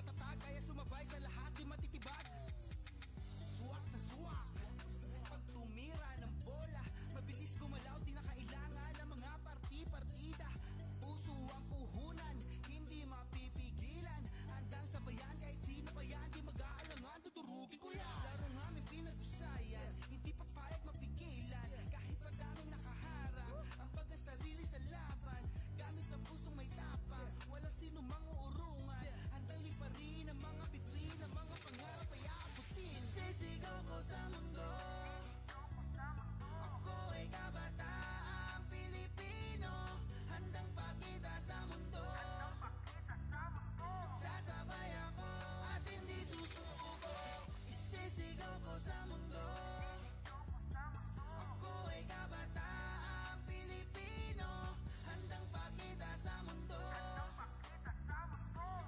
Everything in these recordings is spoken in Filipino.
matatag, kaya sumabay sa lahat di matitibag. Suwak na suwak, pag tumira ng bola, mabilis gumalaw, di na kailangan ng mga parti-partida. Puso ang puhunan, hindi mapipigilan, handang sabayan kahit sino pa yan, di mag-aalangan, tuturugin ko yan. Larong aming pinag-usayan, hindi papayag mapigilan, kahit madaming nakaharap, ang pagkasarili sa laban, gamit ang pusong may tapang, walang sino mang-uurungan, handang liparin ang mga bituin, ang mga pangarap ay aabutin. Sisigaw ko sa mundo, ako ay kabataang Pilipino, handang pakita sa mundo, sasabay ako at hindi susuko. Isisigaw ko sa mundo, ako ay kabataang Pilipino, handang pakita sa mundo,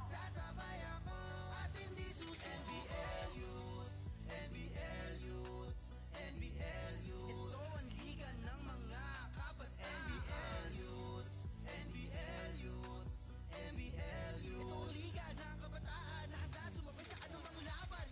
sasabay ako at hindi susuko. NBL Youth, NBL Youth, NBL Youth, ito ang liga ng mga kabataan. NBL Youth, NBL Youth, NBL Youth, ito ang liga ng kabataan na handa sumabay sa anumang laban.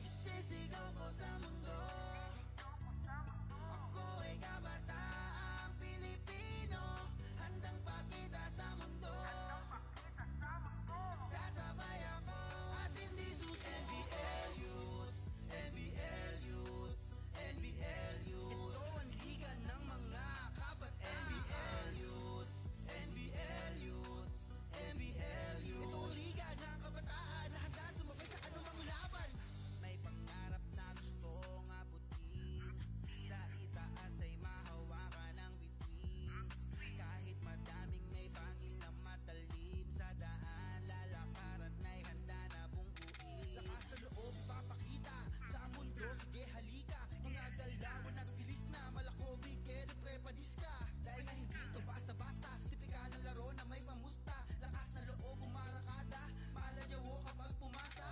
Isisigaw ko sa mundo, ako ay kabataang Pilipino, handang pakita sa mundo, sasabay ako at hindi susuko. NBL Youth, NBL Youth, NBL Youth, ito ang liga ng mga kabataan. NBL Youth, NBL Youth, NBL Youth, ito ang liga ng kabataan na handa sumabay sa anumang laban. May pangarap na gustong abutin, sa itaas ay mahawakan ang bituin, kahit madaming may pangil na matalim, sa daan lalakaran ay handa na bungguin. Lakas na loob ipapakita sa mundo, sige halika, mga galawan at bilis na malakobig, kere prepadis ka, dahil nga hindi ito basta-basta, tipikal na laro na may pamusta. Lakas na loob umarakada, maalayaw kapag pumasa,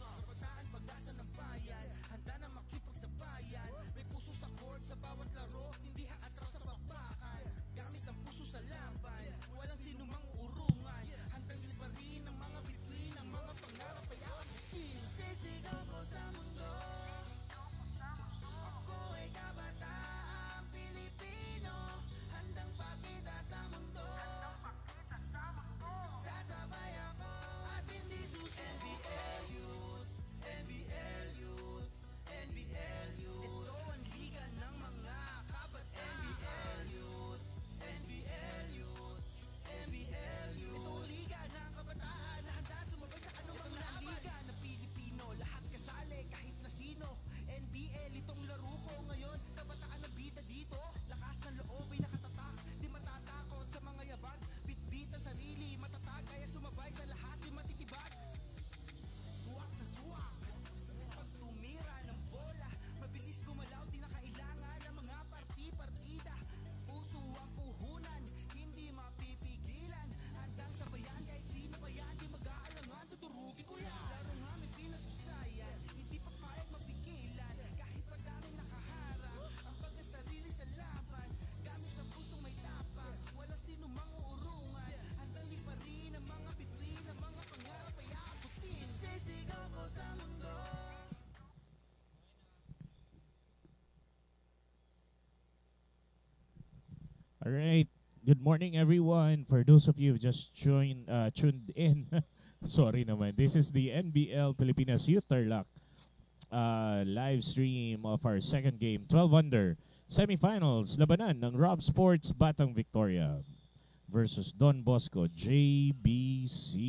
kabataan pag-asa ng bayan, handa na makipagsabayan, may puso sa court sa bawat laro, hindi haatras sa bakbakan, gamit ang puso sa laban, walang sino mang uurungan, handang liparin ang mga bituin, ang mga pangarap ay aabutin. Sisigaw ko sa mundo, ako ay kabataang Pilipino, handang pakita sa mundo, sasabay ako at hindi susuko. NBL Youth, NBL Youth, NBL Youth, ito ang liga ng mga kabataan. NBL Youth, NBL Youth, NBL Youth, ito ang liga ng kabataan na handa sumabay sa anumang laban. Liga na Pilipino, lahat kasali kahit na sino. NBL itong laro ko ngayon, kabataan na bida dito, lakas ng loob ay nakatatak, di matatakot sa mga yabag, bitbit ang sarili, matatag, kaya sumabay sa lahat di matitibag. Suwak na suwak, pag tumira ng bola, mabilis gumalaw, di na kailangan ng mga parti-partida. Puso ang puhunan, hindi mapipigilan, handang sabayan kahit sino pa yan, di mag-aalangan, tuturugin ko yan. Larong aming pinag-usayan, hindi papayag mapigilan, kahit madaming nakaharap, ang pagkasarili sa laban, gamit ang pusong may tapang, walang sino mang-uurungan, handang liparin ang mga bituin, ang mga pangarap ay aabutin. Isisigaw ko sa mundo. All right. Good morning, everyone. For those of you who just tuned in, sorry naman. This is the NBL Pilipinas Youth Tarlac live stream of our second game, 12 under semifinals, labanan ng Rob Sports Batang Victoria versus Don Bosco JBC.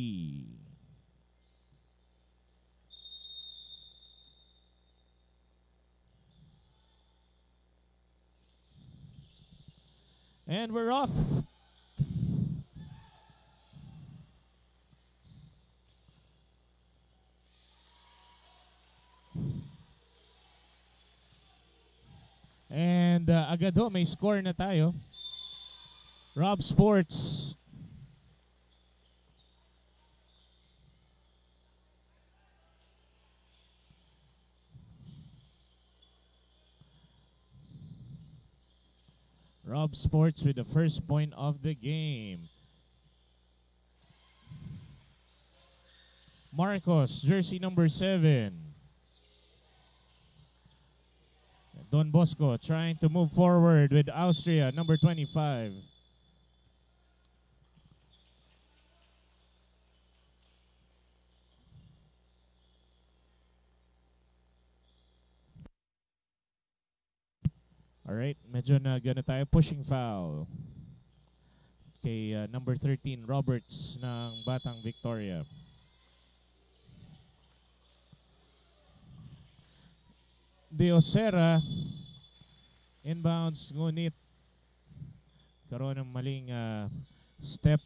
And we're off. And agad ho, may score na tayo. Rob Sports. Rob Sports with the first point of the game. Marcos, jersey number 7. Don Bosco trying to move forward with Austria, number 25. Alright, medyo na gana tayo. Pushing foul kay number 13, Roberts ng Batang Victoria. De Osera inbounds, ngunit karoon ng maling step,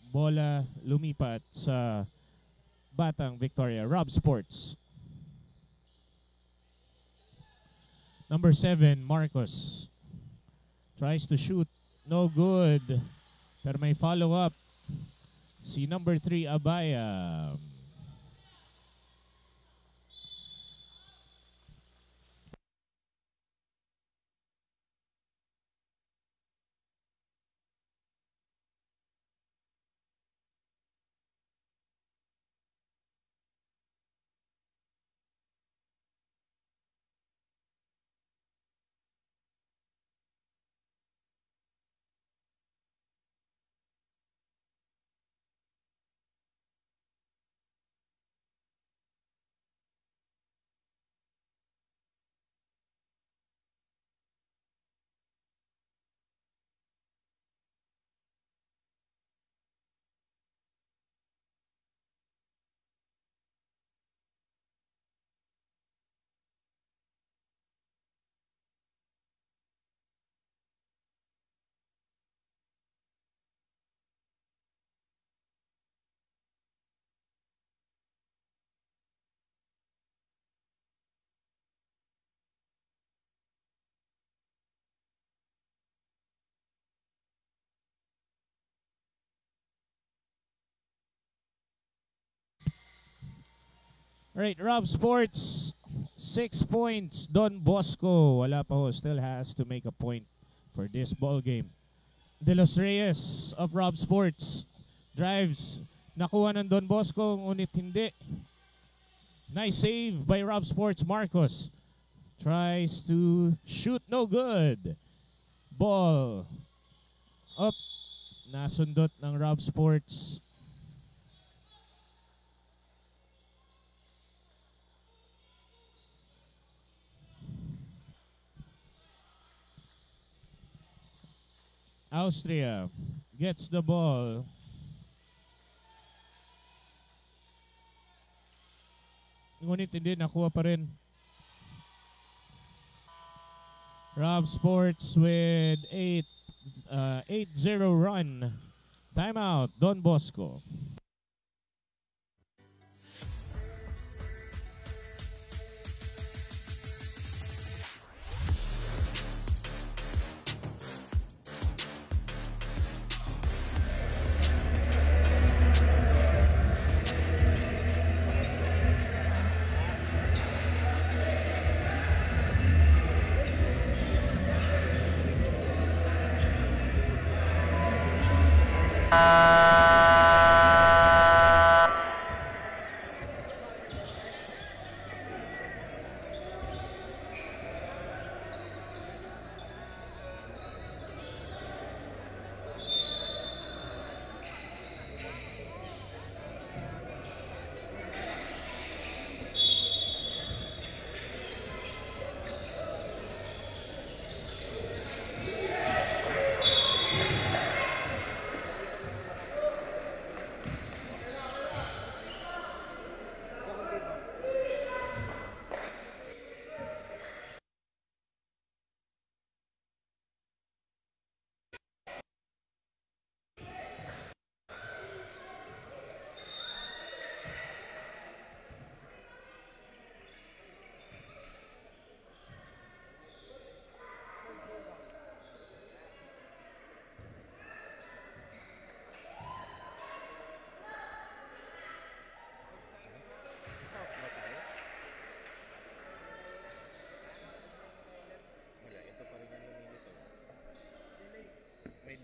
bola lumipat sa Batang Victoria. Rob Sports. Number 7, Marcos tries to shoot, no good, pero may follow up si number 3, Abaya. Alright, Rob Sports, 6 points. Don Bosco, wala pa ho, still has to make a point for this ball game. De Los Reyes of Rob Sports drives, nakuha ng Don Bosco, ngunit hindi. Nice save by Rob Sports. Marcos tries to shoot, no good. Ball up, nasundot ng Rob Sports. Austria gets the ball. Ngunit hindi, nakuha pa rin. Rob Sports with 8-0 run. Timeout, Don Bosco.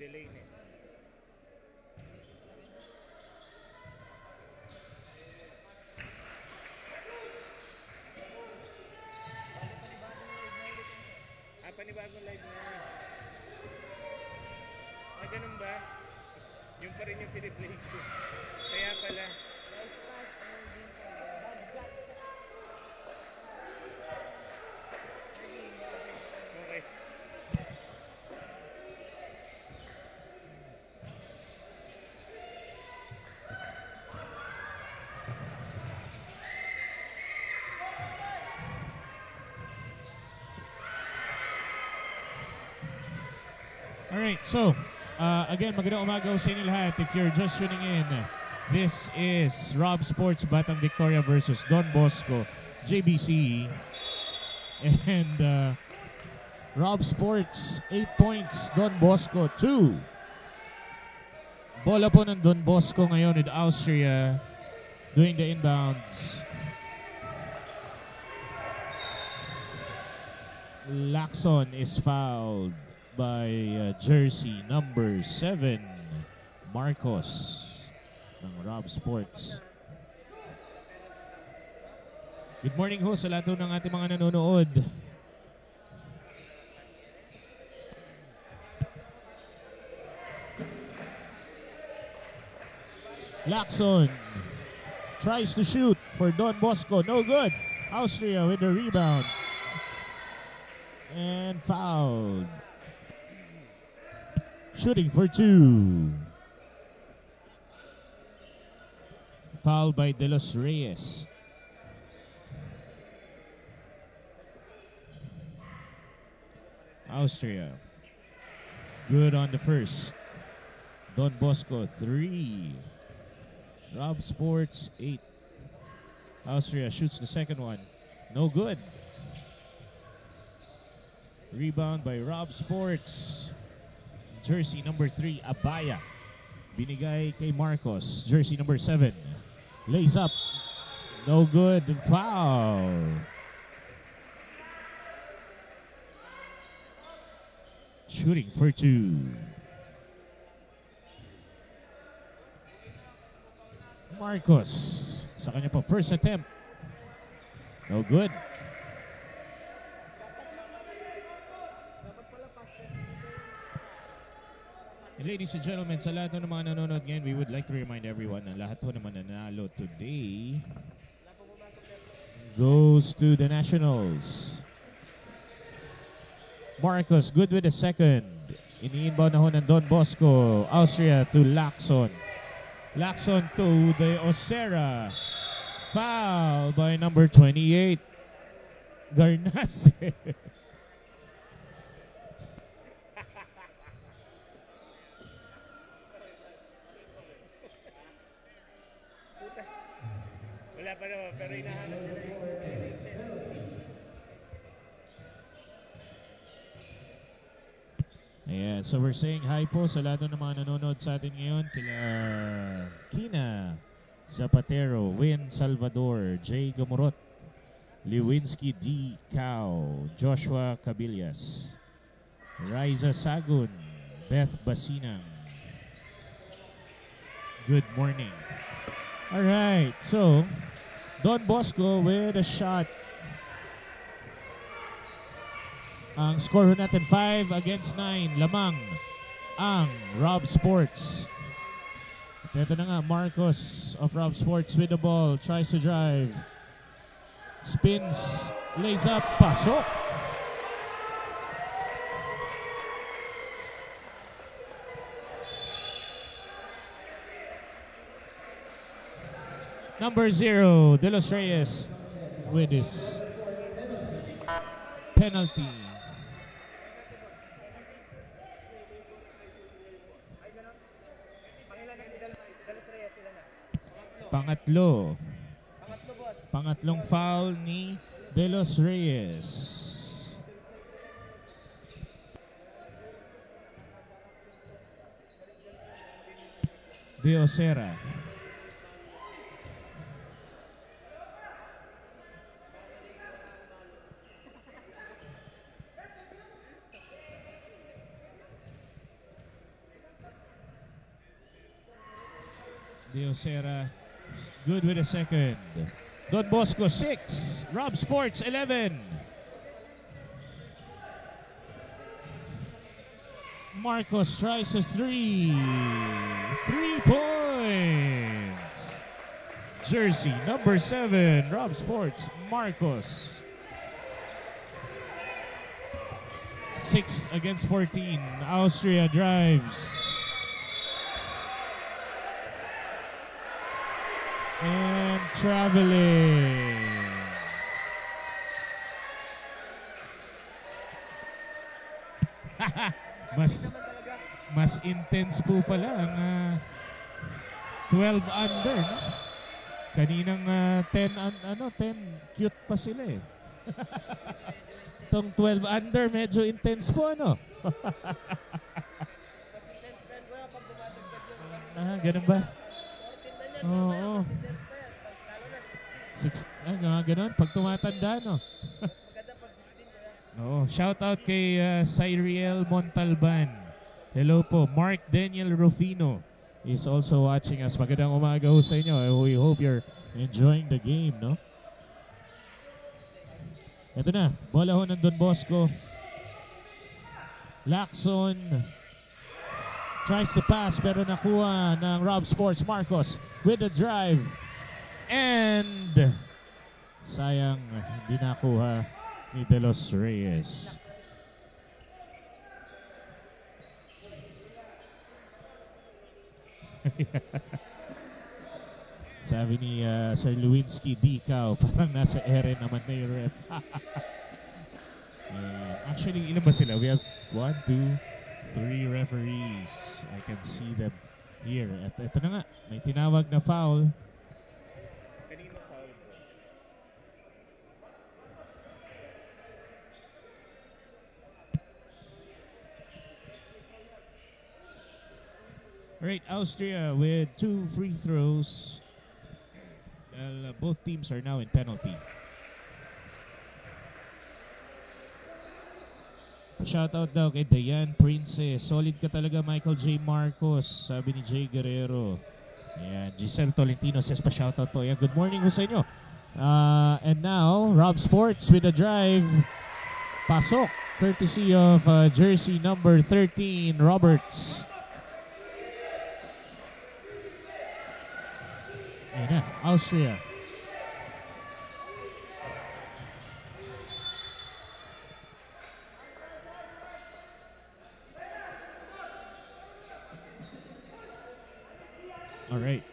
nagde-delay na eh. Panibagong live na. Ganun ba? Yung pa rin yung piniplay ko. Kaya pala. Okay. Alright, so, again, magandang umaga sa inyo lahat. If you're just tuning in, this is Rob Sports Batang Victoria versus Don Bosco, JBC. And Rob Sports, 8 points. Don Bosco, 2. Bola po ng Don Bosco ngayon with Austria doing the inbounds. Lacson is fouled by jersey number 7, Marcos ng Rob Sports. Good morning ho sa lahat ng ating mga nanonood. Lacson tries to shoot for Don Bosco. No good. Austria with the rebound. And fouled. Shooting for 2. Foul by De Los Reyes. Austria. Good on the first. Don Bosco, 3. Rob Sports, 8. Austria shoots the second one. No good. Rebound by Rob Sports. Jersey number 3, Abaya. Binigay kay Marcos. Jersey number 7. Lays up. No good. Foul. Shooting for 2. Marcos. Sa kanya po, first attempt. No good. And ladies and gentlemen, sa lahat ng mga nanonood ngayon, we would like to remind everyone na lahat po naman nanalo today goes to the Nationals. Marcos, good with the second. Ini-inbound na ho ng Don Bosco. Austria to Lacson. Lacson to the Osera. Foul by number 28, Garnase. Wala pa naman, pero hinahanap nila yung NHS. Ayan, so we're saying hi po sa lahat ng mga nanonood sa atin ngayon. Kila Kina Zapatero, Win Salvador, Jay Gamurot, Lewinsky D. Cao, Joshua Cabillas, Riza Sagun, Beth Basinang. Good morning. Alright, so Don Bosco with a shot. Ang score natin 5 against 9. Lamang ang Rob Sports. At ito na nga, Marcos of Rob Sports with the ball. Tries to drive. Spins. Lays up. Pasok. Number 0, De Los Reyes with his penalty. Pangatlong foul ni De Los Reyes. De Osera. Leo Serra, good with a second. Don Bosco 6, Rob Sports 11. Marcos tries a 3. 3 points. Jersey number 7, Rob Sports, Marcos. 6 against 14. Austria drives. And traveling. mas intense po pala ang 12 under, no? Kaninang 10 cute pa sila eh. Itong 12 under medyo intense po, ano? Ganun ba? Oo. Ganun pag tumatanda, no? Shout out kay Cyriel Montalban. Hello po. Mark Daniel Rufino is also watching us. Magandang umaga ho sa inyo. We hope you're enjoying the game, no? Ito na, bola ho ng Don Bosco. Lacson tries to pass pero nakuha ng Rob Sports. Marcos with the drive. And sayang hindi nakuha ni De Los Reyes. Sabi ni Sir Lewinsky, di ikaw, parang nasa ere naman na yung ref. Actually, ilan ba sila? We have 1, 2, 3 referees. I can see them here. At ito na nga, may tinawag na foul. Kanino foul bro? Alright, Austria with 2 free throws. Both teams are now in penalty. Shoutout daw kay Dayan Prince. Solid ka talaga, Michael J. Marcos, sabi ni Jay Guerrero. Ayan, Giselle Tolentino says pa shoutout po. Ayan, good morning po sa inyo. And now, Rob Sports with a drive. Pasok, courtesy of jersey number 13, Roberts. Ayan na, Austria. All right.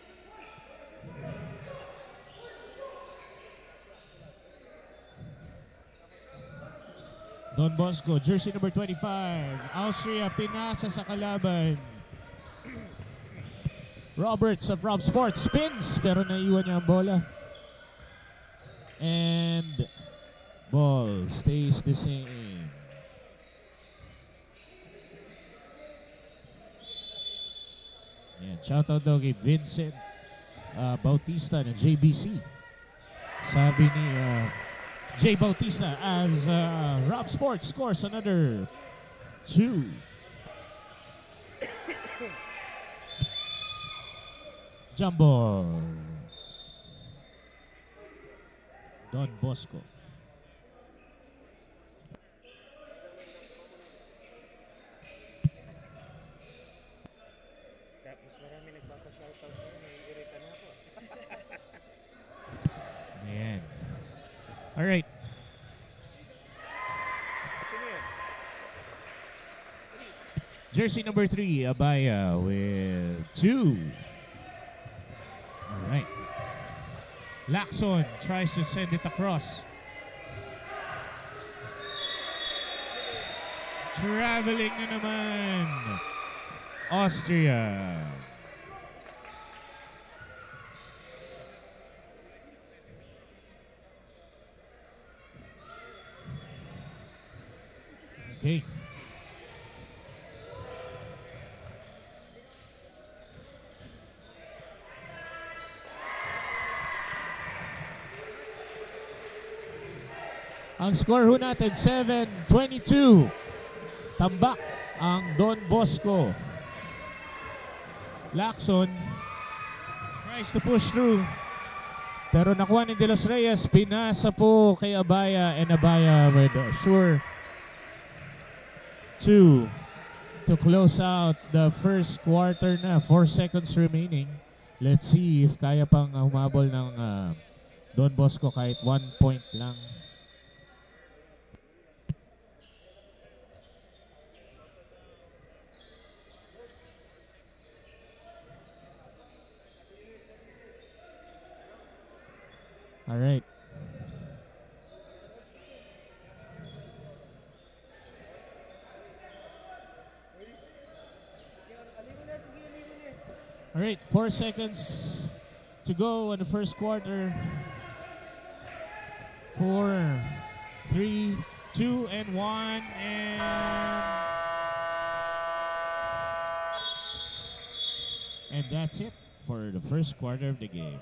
Don Bosco, jersey number 25. Austria, pinasa sa kalaban. Roberts of Rob Sports spins pero naiwan niya ang bola. And ball stays the same. Ayan, shoutout daw kay Vincent Bautista ng JBC. Sabi ni Jay Bautista as Rob Sports scores another 2. Jump ball. Don Bosco. Mas marami nagpapa-shoutout ngayon. Naiirita na ako. Ayan. Alright. Sino yun? Jersey number 3, Abaya with 2. Alright. Lacson tries to send it across. Traveling na naman. Austria. Okay. Ang score ho natin, 7-22. Tambak ang Don Bosco. Lacson Tries to push through. Pero nakuha ni De Los Reyes. Pinasa po kay Abaya. And Abaya with a sure 2 to close out the first quarter na. 4 seconds remaining. Let's see if kaya pang humabol ng Don Bosco kahit 1 point lang. All right. All right, 4 seconds to go in the first quarter. 4, 3, 2, and 1, and that's it for the first quarter of the game.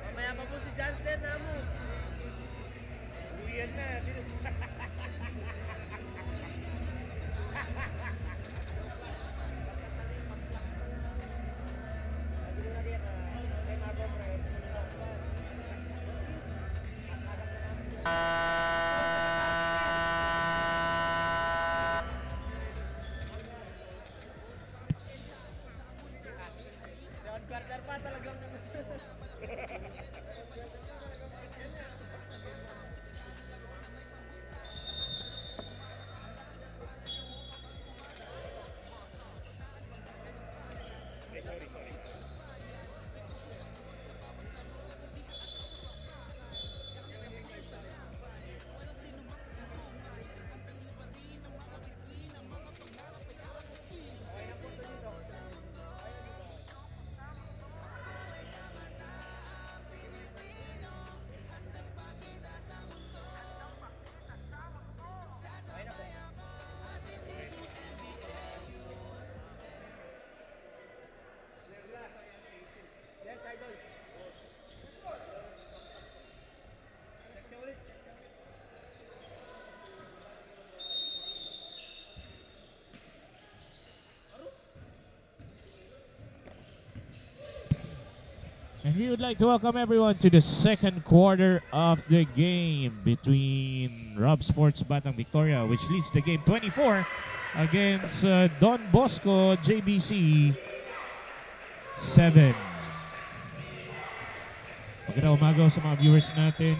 Mamaya pa po si Jansen na mo. Uwian na. Guardar pa talagang And we would like to welcome everyone to the second quarter of the game between Rob Sports Batang Victoria, which leads the game 24 against Don Bosco JBC 7. Magandang umaga sa mga viewers natin.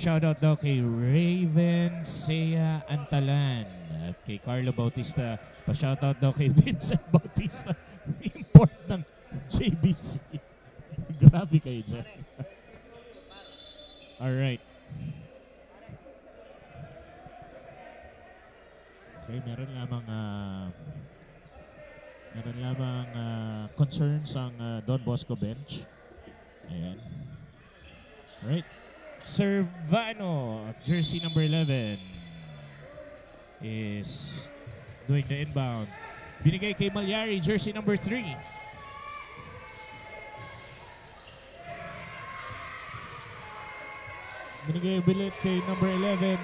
Shoutout daw kay Raven Sea Antalan at kay Carlo Bautista. Pa-shoutout daw kay Vincent Bautista, import ng JBC. Grabe kayo dyan. Alright. Okay, meron lamang concerns ang Don Bosco bench. Ayan. Alright. Servano, jersey number 11, is doing the inbound. Binigay kay Malyari, jersey number 3. Binigay ulit kay number 11.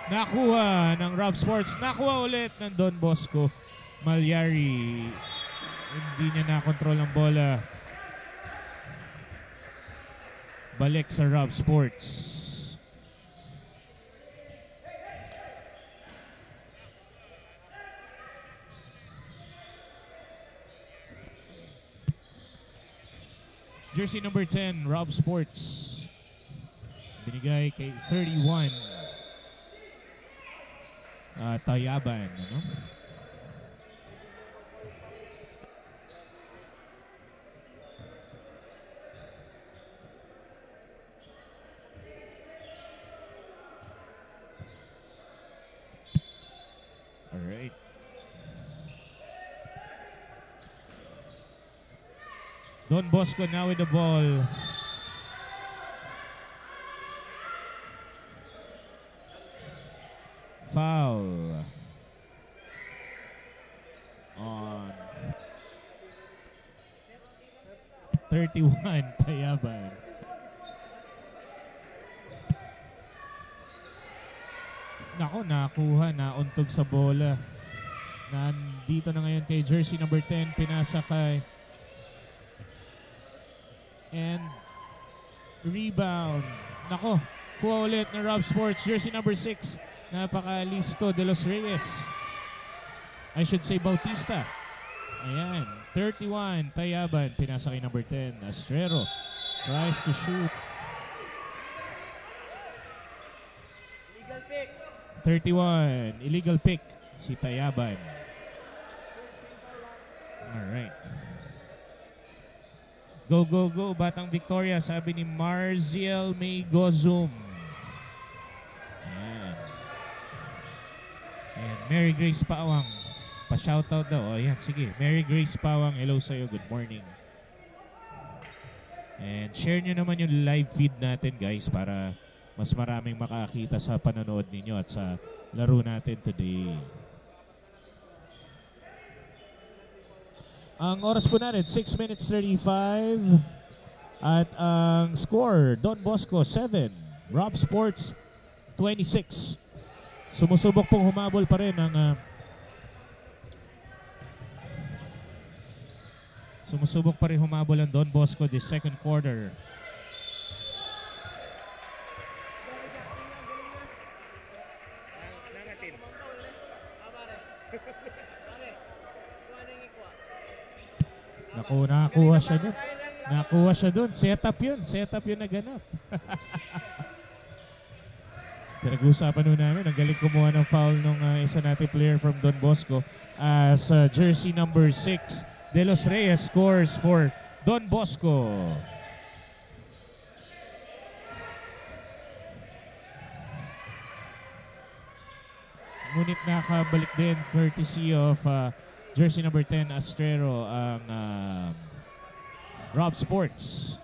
Nakuha ng Rob Sports. Nakuha ulit ng Don Bosco. Malyari, hindi niya nakontrol ang bola. Balik sa Rob Sports. Jersey number 10, Rob Sports. Binigay kay 31. Tayaban, ano? Alright. Don Bosco now with the ball. Foul on 31, Tayaban. Nako, nakuha, nauntog sa bola. Nandito na ngayon kay jersey number 10, pinasa kay. And rebound. Nako, kuha ulit ng Rob Sports, jersey number 6. Napaka-listo, De Los Reyes. I should say Bautista. Ayan, 31, Tayaban. Pinasa kay number 10, Astrero. Tries to shoot. Illegal pick. 31, illegal pick si Tayaban. Alright. Go, go, go, Batang Victoria, sabi ni Marziel May Gozum. Ayan. Ayan, Mary Grace Pawang. Pa-shoutout daw. O, ayan, sige. Mary Grace Pawang, hello sa'yo. Good morning. And share nyo naman yung live feed natin, guys, para mas maraming makakita sa panonood ninyo at sa laro natin today. Ang oras po natin, 6 minutes 35. At ang score, Don Bosco 7, Rob Sports 26. Sumusubok pong humabol pa rin ang humabol ang Don Bosco this second quarter. Naku, nakakuha siya dun. Nakuha siya dun. Setup yun. Setup yun naganap. Pinag-uusapan nun namin. Ang galing kumuha ng foul ng isa nating player from Don Bosco. As jersey number 6, De Los Reyes scores for Don Bosco. Ngunit nakabalik din courtesy of jersey number 10, Astrero, ang Rob Sports.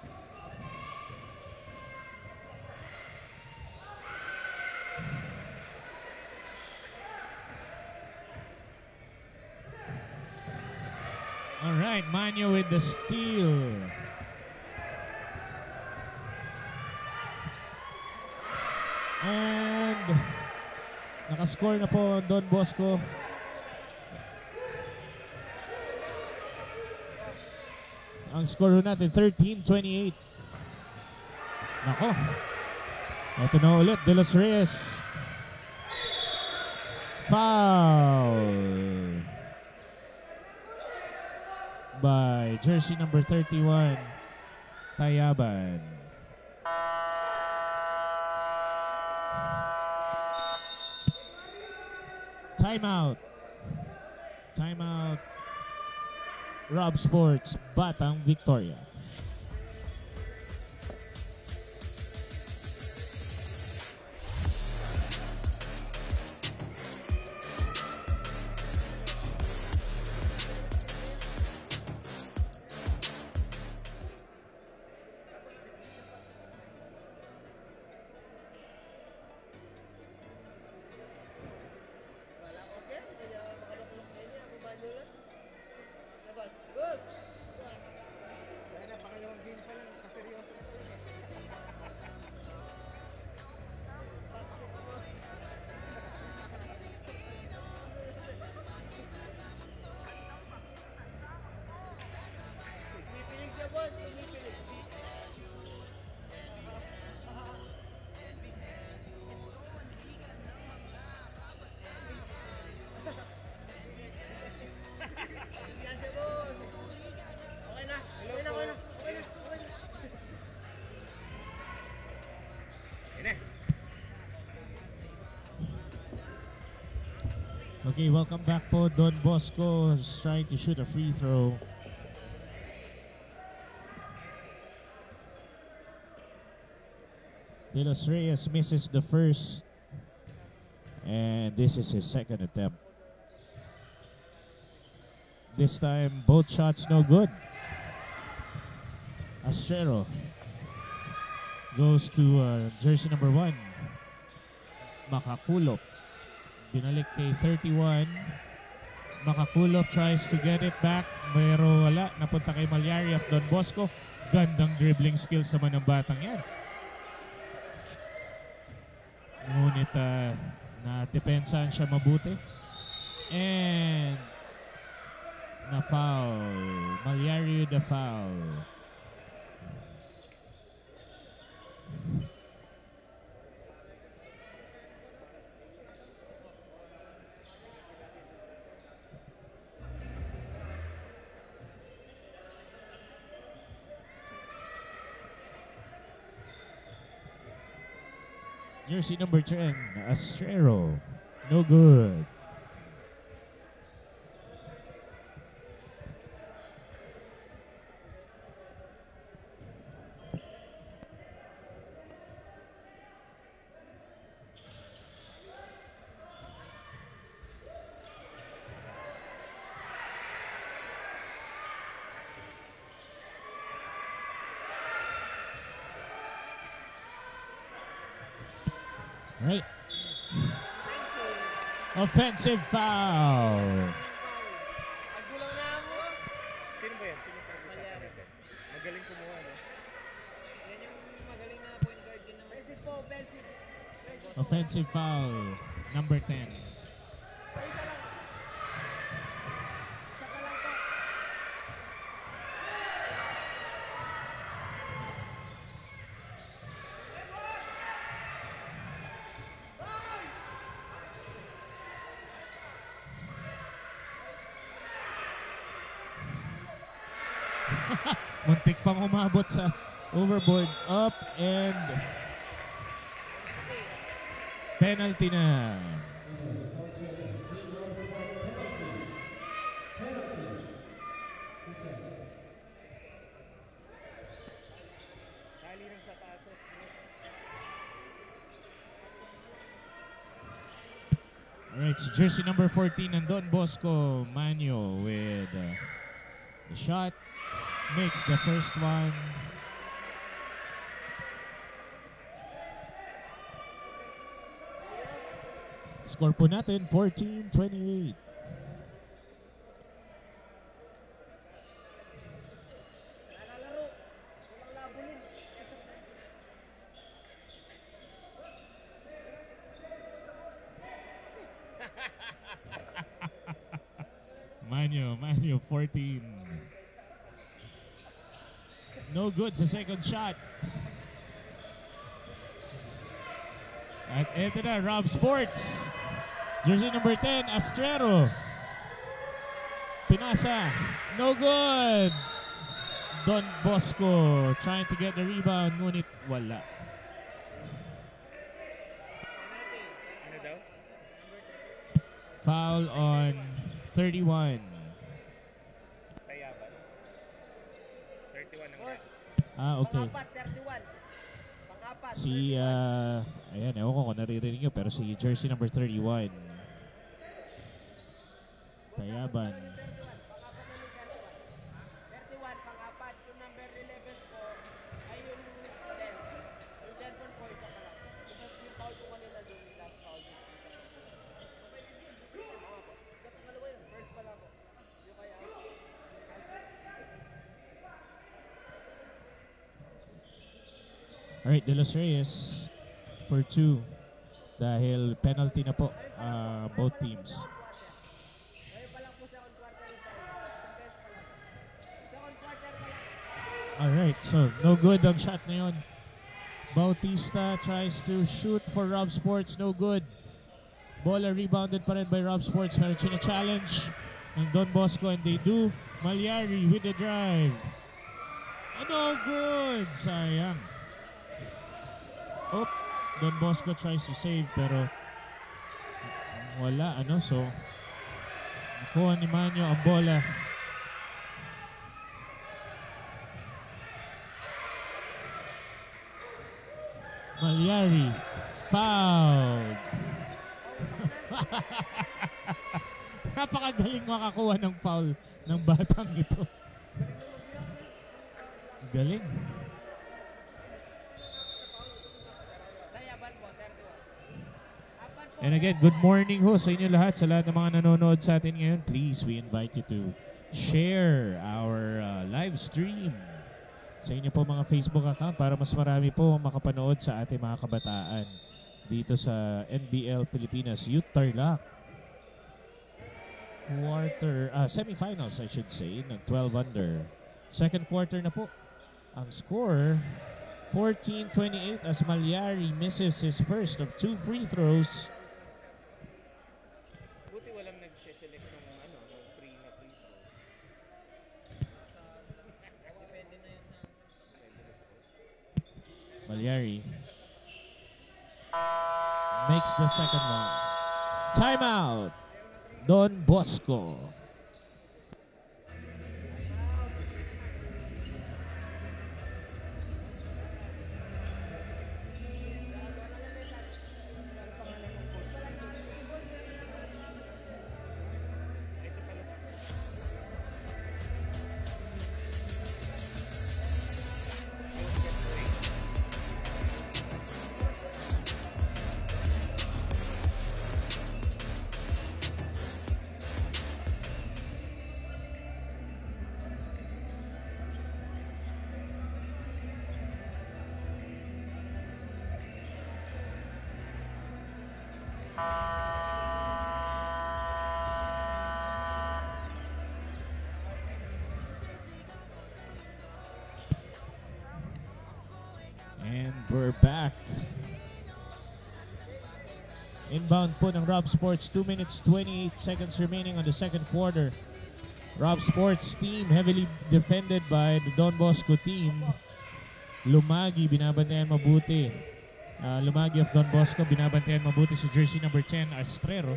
All right, Manyo with the steal. And nakascore na po Don Bosco. Ang score natin, 13-28. Nako. Ito na ulit, De Los Reyes. Foul by jersey number 31, Tayaban. Timeout. Timeout. Rob Sports, Batang Victoria. Okay, welcome back po. Don Bosco is trying to shoot a free throw. De Los Reyes misses the first. And this is his second attempt. This time, both shots no good. Astrero goes to jersey number 1. Makakulop. Binalik kay 31. Makakulop tries to get it back. Pero wala. Napunta kay Malyari of Don Bosco. Gandang dribbling skills naman ng batang yan. Ngunit na-depensahan siya mabuti. And na-foul. Malyari the foul. Jersey number 10, Astrero. No good. Right. Offensive foul. Naggulang na ako. Sino ba yan? Sino yung pag-usapan natin? Magaling kumuha, no? Yan yung magaling na point guard din naman. Offensive foul. Number 10. Muntik pang umabot sa overboard. Up and penalty na. Dali ng sapatos. Alright, so jersey number 14 ng Don Bosco Manyo with the shot. Makes the first one. Score po natin 14-28. Manyo 14. No good sa second shot. At eto na, Rob Sports. Jersey number 10, Astrero. Pinasa. No good. Don Bosco trying to get the rebound, ngunit wala. Ano daw? Foul on 31. Kaya ba? 31 ang Boss, Okay. pang-apat, 31. Pang-apat. Si, ayan, ewan ko kung naririnig nyo, pero si jersey number 31. Tayaban. 31, pang-apat. Yung number 11 po ay yung 10. Yung 10 po isa pa lang. Yung foul ko kanina doon, yung last foul. Pangalawa yun, first pa lang po. Yung kaya Alright, De Los Reyes for 2. Dahil penalty na po both teams. ngayon pa lang po second quarter yung foul. Isang beses pa lang. Second quarter pa lang. Alright, so no good ang shot na yun. Bautista tries to shoot for Rob Sports, no good. Bola rebounded pa rin by Rob Sports, pero challenge ng Don Bosco and they do. Malyari with the drive. No good! Sayang. Oh, Don Bosco tries to save pero wala, so nakuha ni Manyo ang bola. Malyari fouled. Napakagaling makakuha ng foul ng batang ito. Galing. Layaban po, 31. Apat po. And again, good morning ho sa inyo lahat, sa lahat ng mga nanonood sa atin ngayon. Please, we invite you to share our live stream sa inyo po mga Facebook account para mas marami po makapanood sa ating mga kabataan dito sa NBL Pilipinas Youth Tarlac. Semifinals I should say, ng 12 under. Second quarter na po. Ang score, 14-28 as Malyari misses his first of 2 free throws. Buti walang nag-select ng free na free throw. Depende na yun sa... Malyari makes the second one. Timeout, Don Bosco. And we're back. Inbound po ng Rob Sports. 2 minutes 28 seconds remaining on the second quarter. Rob Sports team heavily defended by the Don Bosco team. Lumagi binabantayan mabuti. Lumagi of Don Bosco binabantayan mabuti si jersey number 10 Astrero.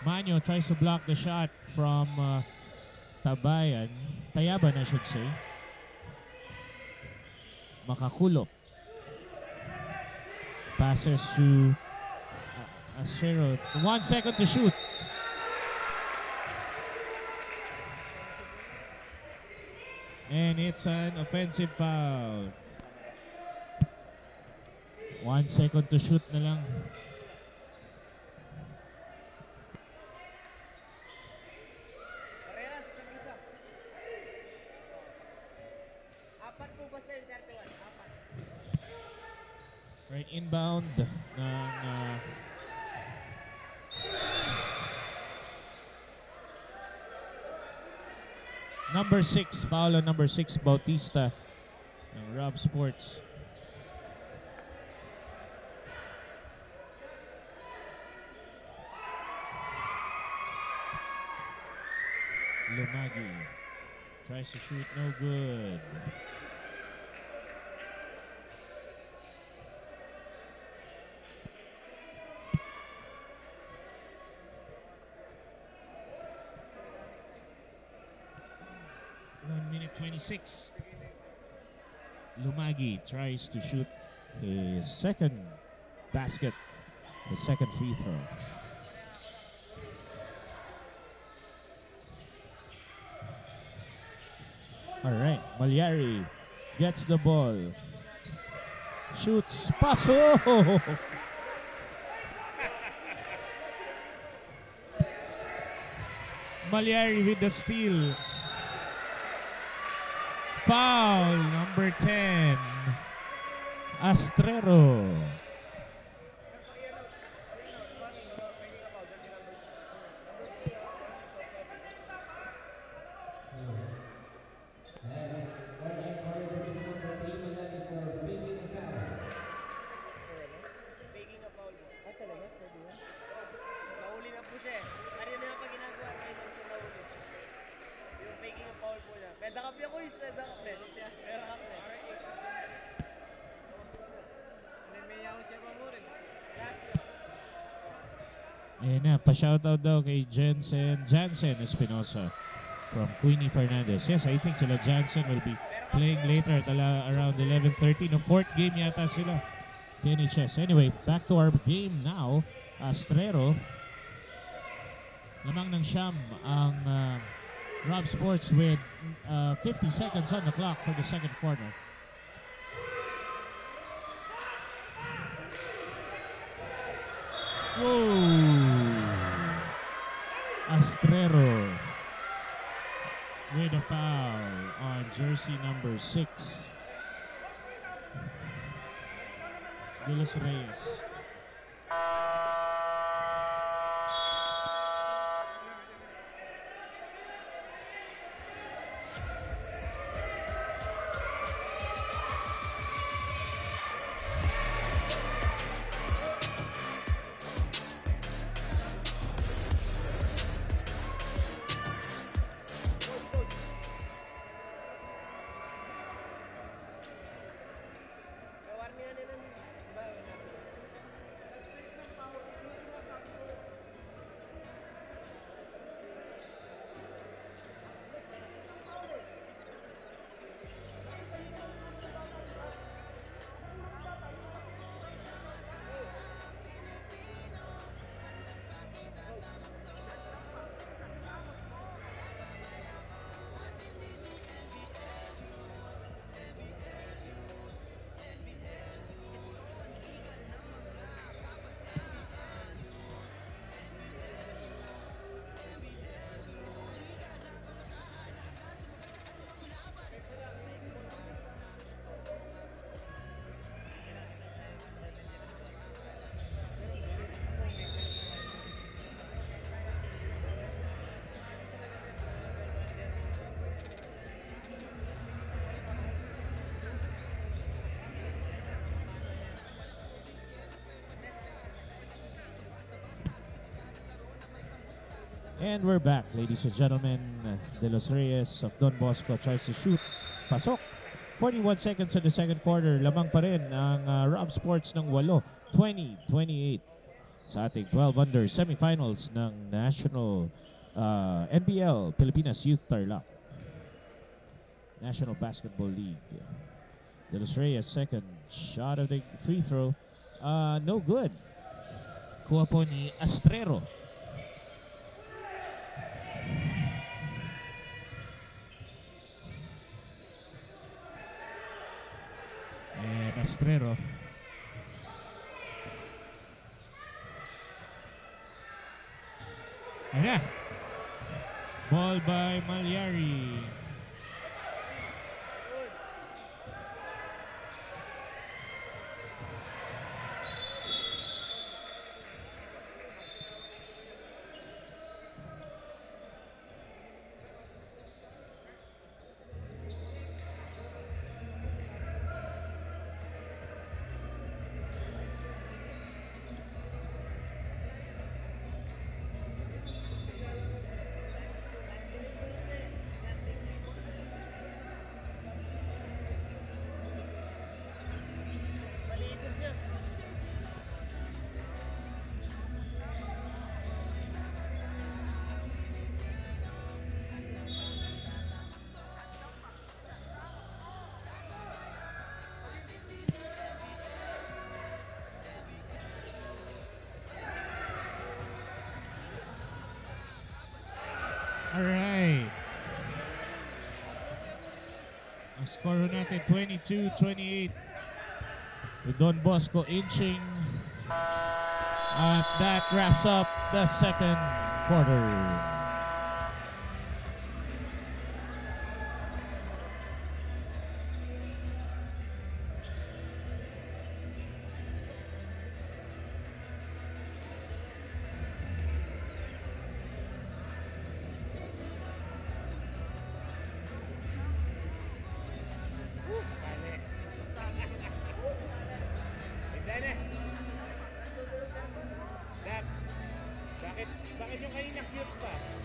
Manyo tries to block the shot from Tabayan. Tayaban I should say. Makakulop. Passes to Astrero. 1 second to shoot. And it's an offensive foul. 1 second to shoot na lang. Carreras, isa. Apat po ba sa'yo, 31? Apat. Right, inbound ng number 6, foul on number 6 Bautista ng Rob Sports. Lumagi tries to shoot, no good. Minute 26. Lumagi tries to shoot his second basket, his second free throw. All right, Malyari gets the ball, shoots, paso. Malyari with the steal. Foul number 10, Astrero. Faking a foul. Ah, talaga? Pwede yan? Nauli na po siya eh. Ano na yung pag ginagawa ngayon ng siya nauli? Yung faking a foul po niya. Pwede ka piya ko yung pwede ka piya. Pwede ka piya. May yaw siya pa mo rin. Ayan na, pa-shoutout daw kay Jansen Espinosa from Queenie Fernandez. Yes, I think sila Jansen will be playing later at around 11:30. No, fourth game yata sila. NHS. Anyway, back to our game now. Astrero Lamang ng siyam ang Rob Sports with 50 seconds on the clock for the second quarter. Whoa! Astrero with a foul on jersey number 6. De Los Reyes. And we're back, ladies and gentlemen. De Los Reyes of Don Bosco tries to shoot. Pasok. 41 seconds in the second quarter. Lamang pa rin ang Rob Sports ng 8. 20-28 sa ating 12 under semifinals ng National NBL Pilipinas Youth Tarlac National Basketball League. De Los Reyes second shot of the free throw. No good. Kuha po ni Astrero. And Astrero. Ayan na. Ball by Malyari. Alright. Ang score natin 22-28 with Don Bosco inching. And that wraps up the second quarter. Bakit yung kanina cute pa?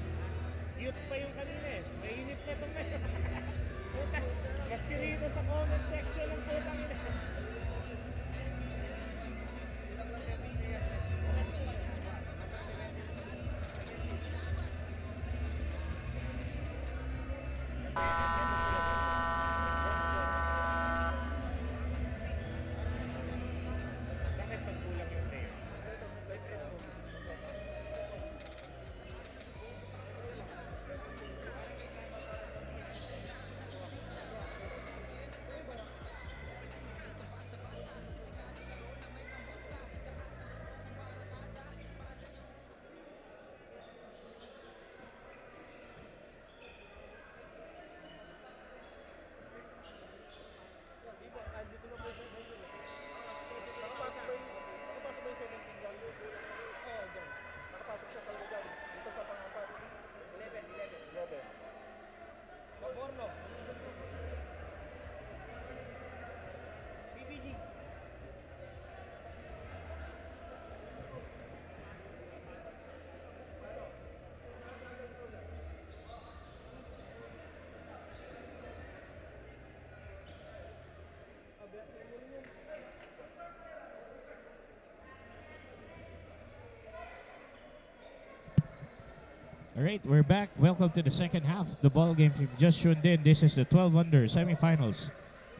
All right, we're back. Welcome to the second half of the ball game. If you've just tuned in, this is the 12 under semifinals.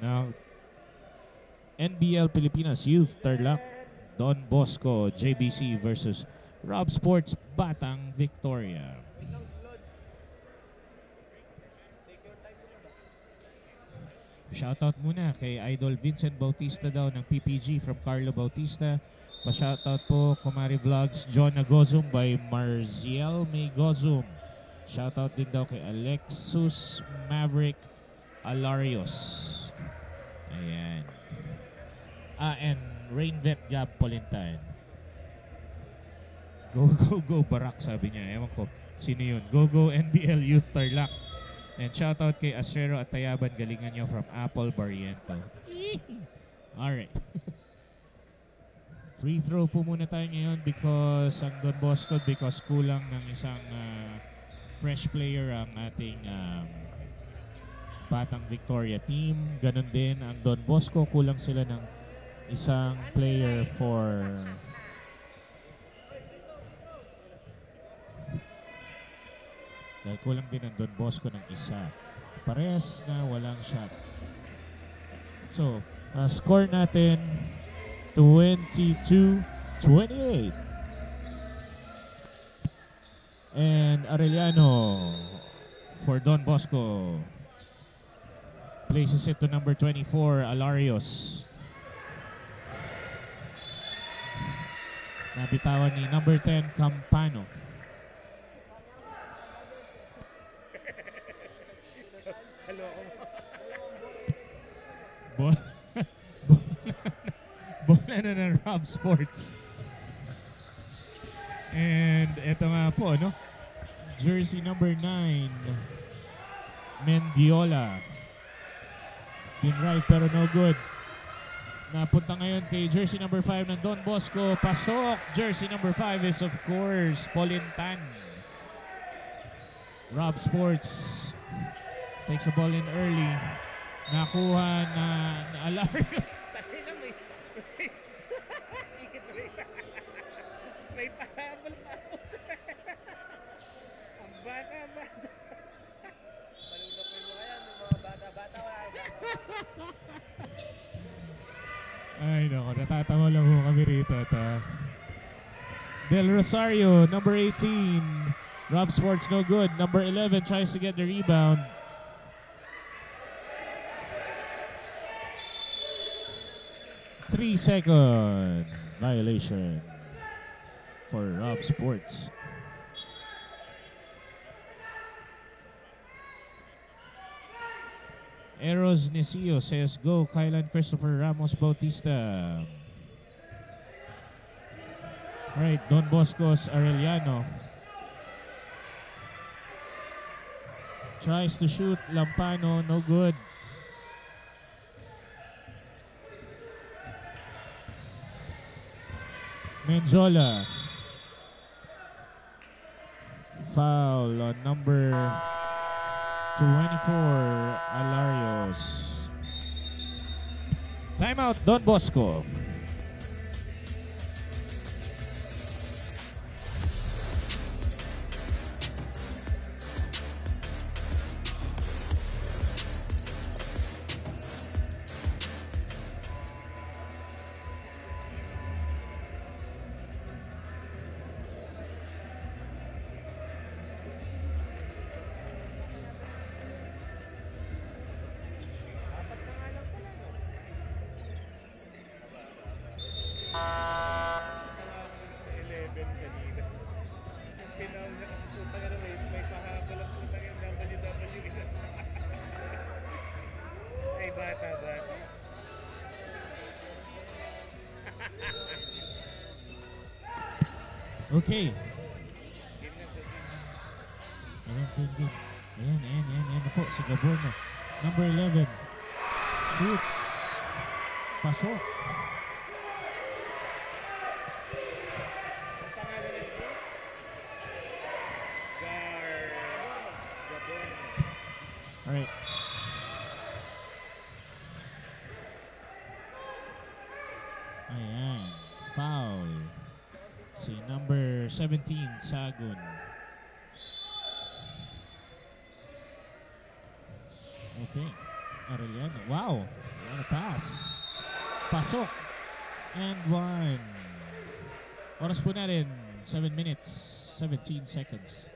Now, NBL Pilipinas Youth Tarlac, Don Bosco JBC versus Rob Sports Batang Victoria. Shoutout muna kay Idol Vincent Bautista daw ng PPG from Carlo Bautista. Pa-shoutout po Kumari Vlogs John Agozum by Marziel May Gozum. Shoutout din daw kay Alexus Maverick Alarios. Ayan. And Rainvet Gab Polintan. Go, go, go, Barak sabi niya. Ewan ko, sino yun? Go, go, NBL Youth Tarlac. And shoutout kay Acero at Tayaban, galingan nyo from Apple Barriento. Alright. Free throw po muna tayo ngayon because ang Don Bosco, because kulang ng isang fresh player ang ating Batang Victoria team. Ganon din ang Don Bosco, kulang sila ng isang player for dahil kulang din ang Don Bosco ng isa. Parehas na walang shot. So, score natin 22-28. And Arellano for Don Bosco places it to number 24, Alarios. Nabitawan ni number 10, Campano. Bola na ng Rob Sports. And eto nga po, no? Jersey number 9, Mendiola. Been right pero no good. Napunta ngayon kay jersey number 5 ng Don Bosco. Pasok. Jersey number 5 is of course Polintan. Rob Sports takes the ball in early. Nakuha na Alario. May pahabol pa ako. Ang bata-bata. Malulapin mo kaya ng mga bata-bata. Ay nako, natatawa lang ho kami rito. Del Rosario, number 18. Rob Sports no good. Number 11 tries to get the rebound. Three-second violation for Rob Sports. Eros Necio says go. Kylan Christopher Ramos Bautista. Alright, Don Bosco's Arellano tries to shoot. Lampano, no good. Menjola. Foul on number 24, Alarios. Timeout, Don Bosco. Okay. Ayan po si Gaborno. Number 11. Shoots. Pasok. Alright. Ayan. Foul. Si number 17, Sagun. Okay. Arellano. Wow. What a pass. Pasok. And one. Oras po natin, 7 minutes, 17 seconds.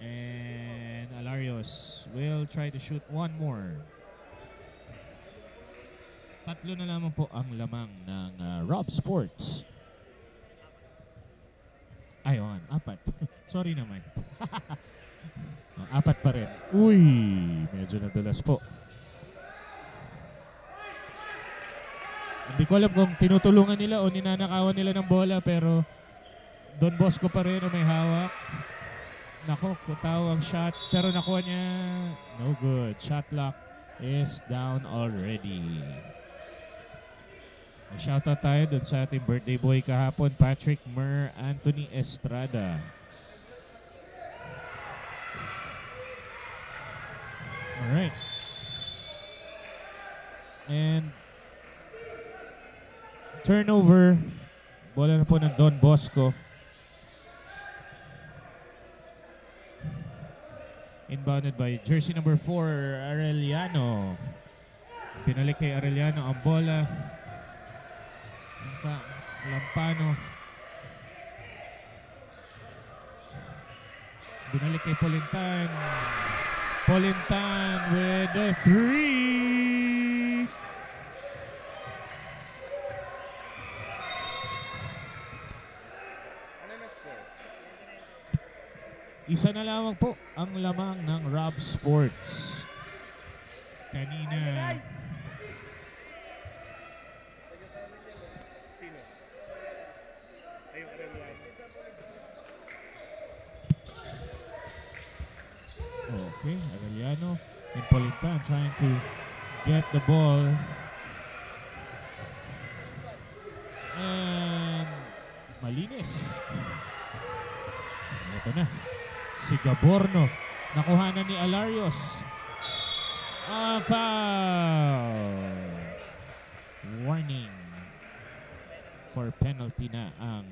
And Alarios will try to shoot one more. Tatlo na lamang po ang lamang ng Rob Sports. Ayun, 4. Sorry naman. 4 pa rin. Uy, medyo nadulas po. Hindi ko alam kung tinutulungan nila o ninanakawan nila ng bola, pero Don Bosco pa rin ang may hawak. Nako, kutaw ang shot, pero nakuha niya. No good. Shot clock is down already. Shoutout tayo dun sa ating birthday boy kahapon, Patrick Mer Anthony Estrada. Alright. And turnover. Bola na po ng Don Bosco. Inbounded by jersey number 4, Arellano. Binalik kay Arellano ang bola. Lampano. Binalik kay Polintan. Polintan with a 3. Ano na score? Isa na lamang po ang lamang ng Rob Sports. Kanina. Sino? Ayun, Arellano. Okay, Arellano and Polintan trying to get the ball. And malinis. Ito na. Si Gaborno. Nakuha na ni Alarios. Foul. Warning. For penalty na ang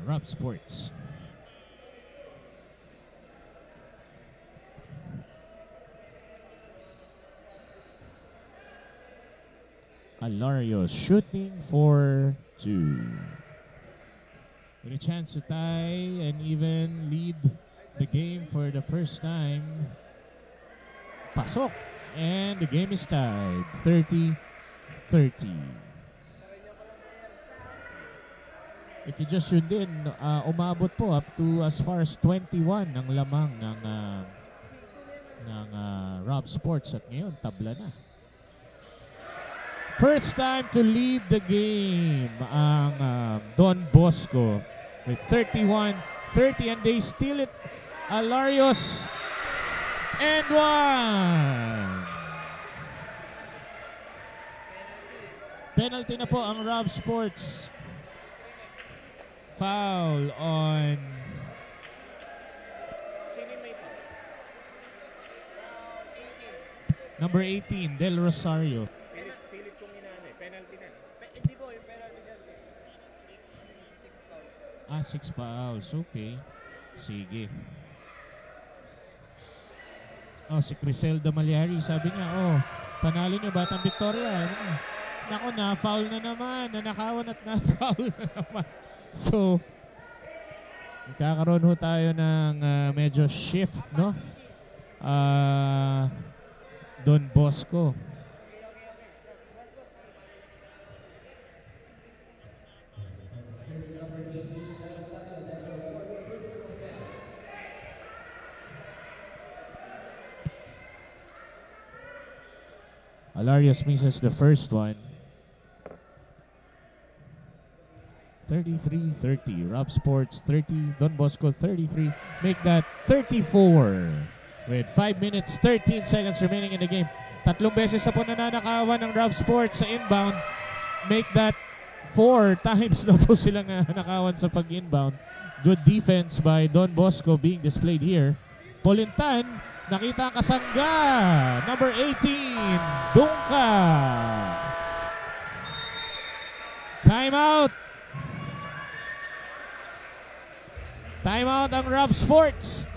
Rob Sports. Alarios shooting for 2. With a chance to tie and even lead the game for the first time. Pasok. And the game is tied. 30-30. If you just tuned in, umabot po up to as far as 21 ang lamang ng Rob Sports. At ngayon, tabla na. First time to lead the game ang Don Bosco with 31-30, and they steal it. Alarios and one. Penalty na po ang Rob Sports. Foul on Sino may foul? number 18, Del Rosario. Pilit kong inaan eh. Penalty na. Hindi po, yung penalty dyan, 6 fouls. 6 fouls. Okay. Sige. Si Criselda Malyari, sabi niya, panalo niyo Batang Victoria. Nako, na-foul na naman. Nanakawan at na-foul na naman. So, magkakaroon ho tayo ng medyo shift, no? Don Bosco. Alarios misses the first one. 33-30. Rob Sports 30. Don Bosco 33. Make that 34 with 5 minutes 13 seconds remaining in the game. Tatlong beses na po nananakawan ng Rob Sports sa inbound. Make that 4 times na po silang nakawan sa pag-inbound. Good defense by Don Bosco being displayed here. Polintan, nakita ang kasangga. Number 18, Dungka. Timeout! Timeout ang Rob Sports.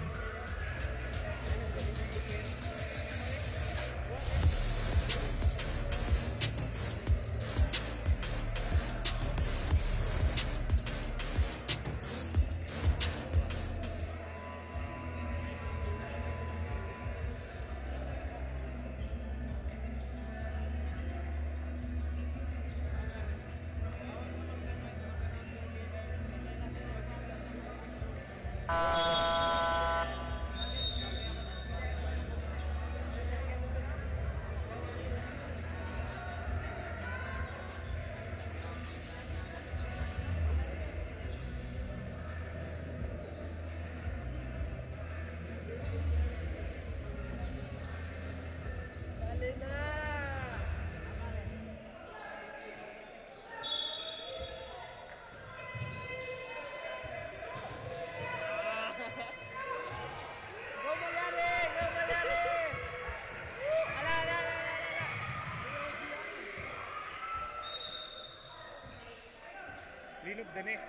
Linog din eh.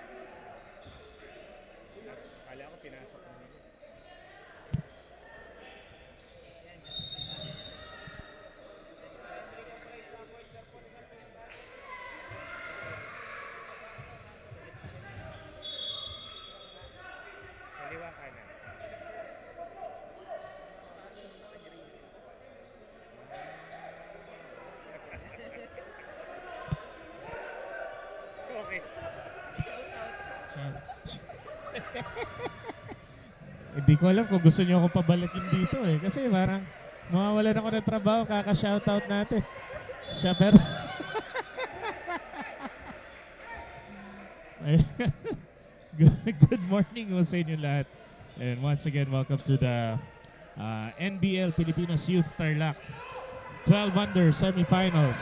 Kala ko pinasok mo nito. Kaliwa kanan. Okay. Hindi ko alam kung gusto niyo ako pabalikin dito eh. Kasi parang mawawalan ako ng trabaho, kaka-shoutout natin. Siya pero... Good morning po sa inyo lahat. And once again, welcome to the NBL Pilipinas Youth Tarlac 12 under semifinals.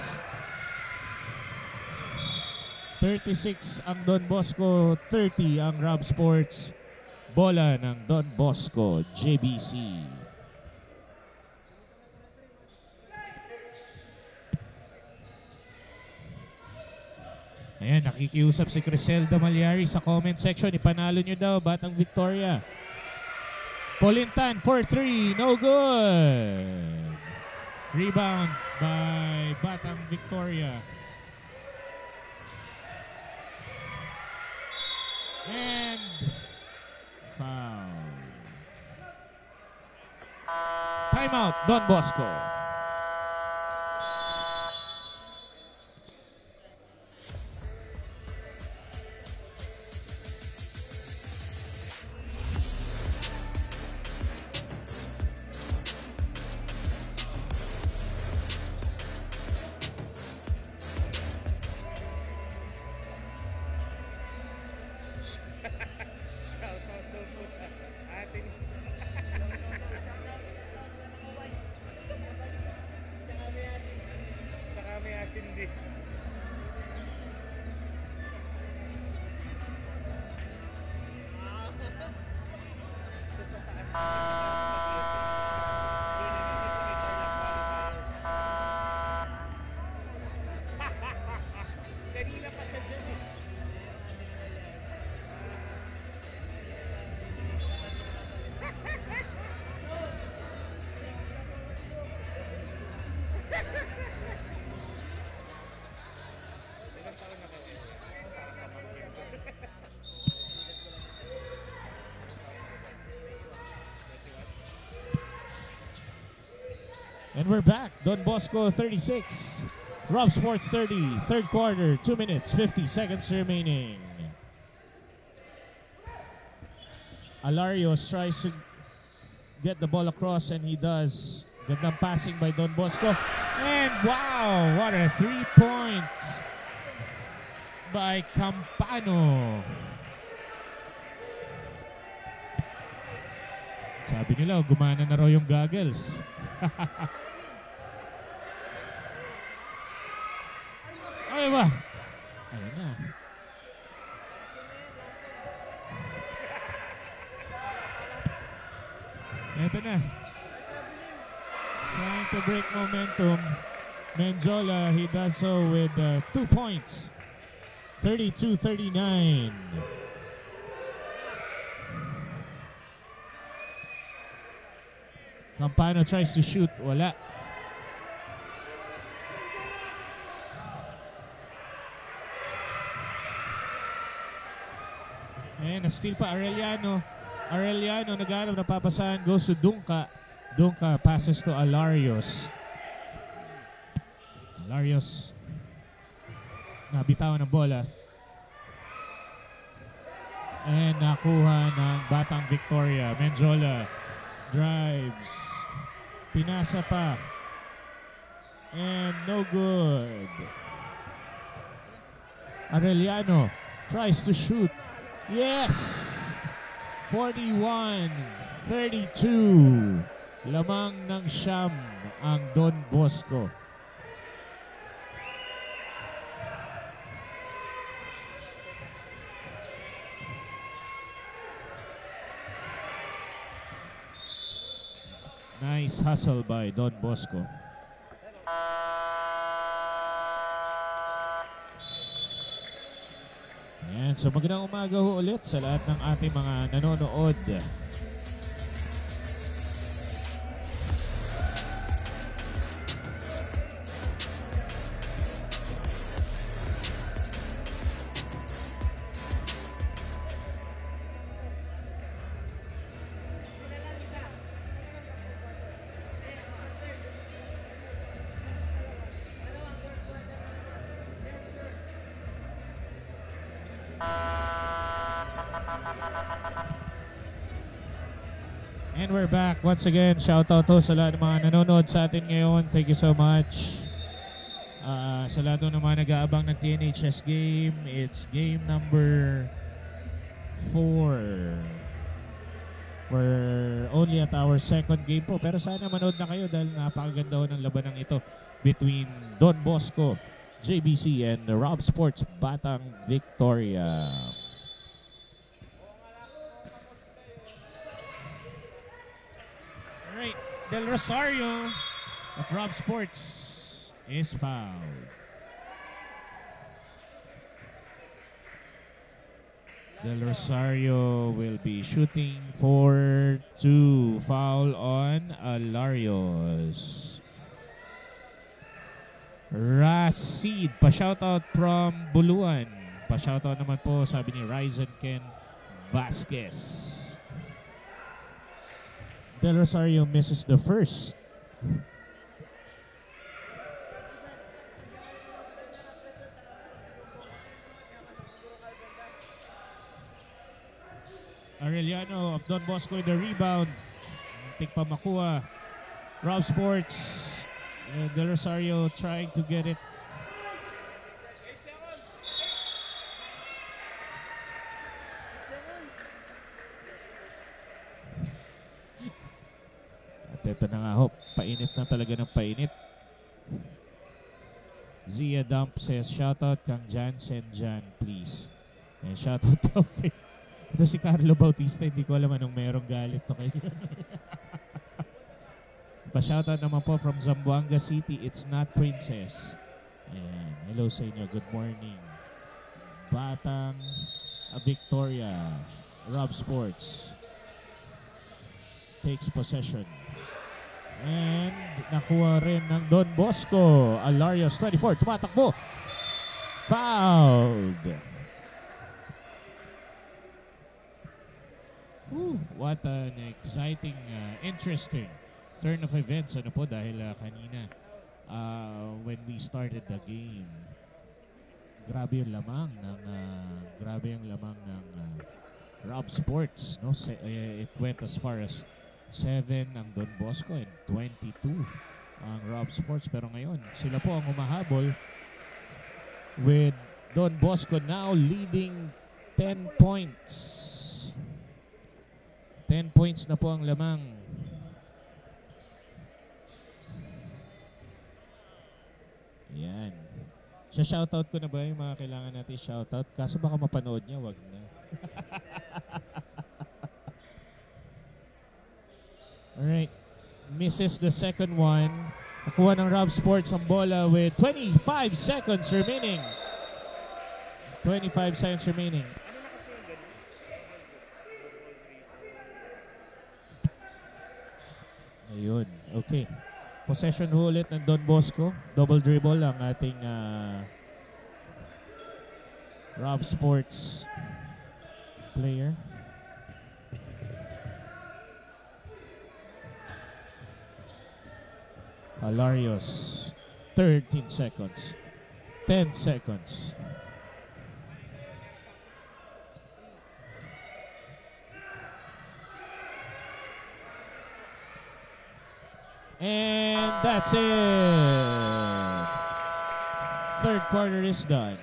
36 ang Don Bosco, 30 ang Rob Sports. Bola ng Don Bosco, JBC. Ayan, nakikiusap si Criselda Malyari sa comment section. Ipanalo nyo daw, Batang Victoria. Polintan, 4-3, no good. Rebound by Batang Victoria. And foul. Timeout, Don Bosco. Shoutout daw po sa ating sa kami asin din. Kanina pa siya dyan eh. Ilang taon na kayo? Pamangkin ko. And we're back. Don Bosco 36. Rob Sports 30. Third quarter, 2 minutes, 50 seconds remaining. Alarios tries to get the ball across and he does. Gandang passing by Don Bosco. And wow, what a 3 points by Campano. Sabi nila, gumana na raw yung goggles. Ay ba? Ayun na. Ito na. Trying to break momentum. Menjola, he does so with 2 points. 32-39. Campano tries to shoot. Wala. And na-steal pa Arellano. Arellano naghanap, napapasahan. Goes to Dunca. Dunca passes to Alarios. Alarios nabitawan ng bola. And nakuha ng Batang Victoria. Menjola drives. Pinasa pa. And no good. Arellano tries to shoot. Yes! 41-32. Lamang ng siyam ang Don Bosco. Nice hustle by Don Bosco. Ayan, so magandang umaga ho ulit sa lahat ng ating mga nanonood. And we're back once again. Shout out to sa lahat ng mga nanonood sa atin ngayon. Thank you so much. Sa lahat ng mga nag-aabang ng TNHS game, it's game number 4. We're only at our second game po. Pero sana manood na kayo dahil napakaganda ho ng labanang ito between Don Bosco, JBC, and Rob Sports Batang Victoria. Alright, Del Rosario of Rob Sports is fouled. Del Rosario will be shooting for 2. Foul on Alarios. Rasid, pa-shoutout from Buluan. Pa-shoutout naman po, sabi ni Ryzen Ken Vasquez. Del Rosario misses the first. Arellano of Don Bosco with the rebound. Tik pa makuha. Rob Sports. Del Rosario trying to get it. At ito na nga ho, painit na talaga ng painit. Zia Dump says, shoutout kang Jansen Jan, please. And shoutout to ito si Carlo Bautista, hindi ko alam anong merong galit to kayo. Pa-shoutout naman po from Zamboanga City, it's not Princess. Ayan. Hello sa inyo, good morning. Batang Victoria, Rob Sports takes possession. And nakuha rin ng Don Bosco. Alarios 24, tumatakbo. Fouled. What an exciting, interesting turn of events. Ano po, dahil kanina when we started the game, grabe yung lamang ng Rob Sports, no? It went as far as 7 ang Don Bosco and 22 ang Rob Sports. Pero ngayon, sila po ang humahabol with Don Bosco now leading 10 points. 10 points na po ang lamang. Yan. Shoutout ko na ba yung mga kailangan natin shoutout? Kaso baka mapanood niya, wag na. Alright. Misses the second one. Nakuha ng Rob Sports ang bola with 25 seconds remaining. 25 seconds remaining. Ano na kasi yung ganun? Ayun. Okay. Possession ho ulit ng Don Bosco. Double dribble ang ating Rob Sports player. Alarios. 13 seconds. 10 seconds. And that's it. Third quarter is done.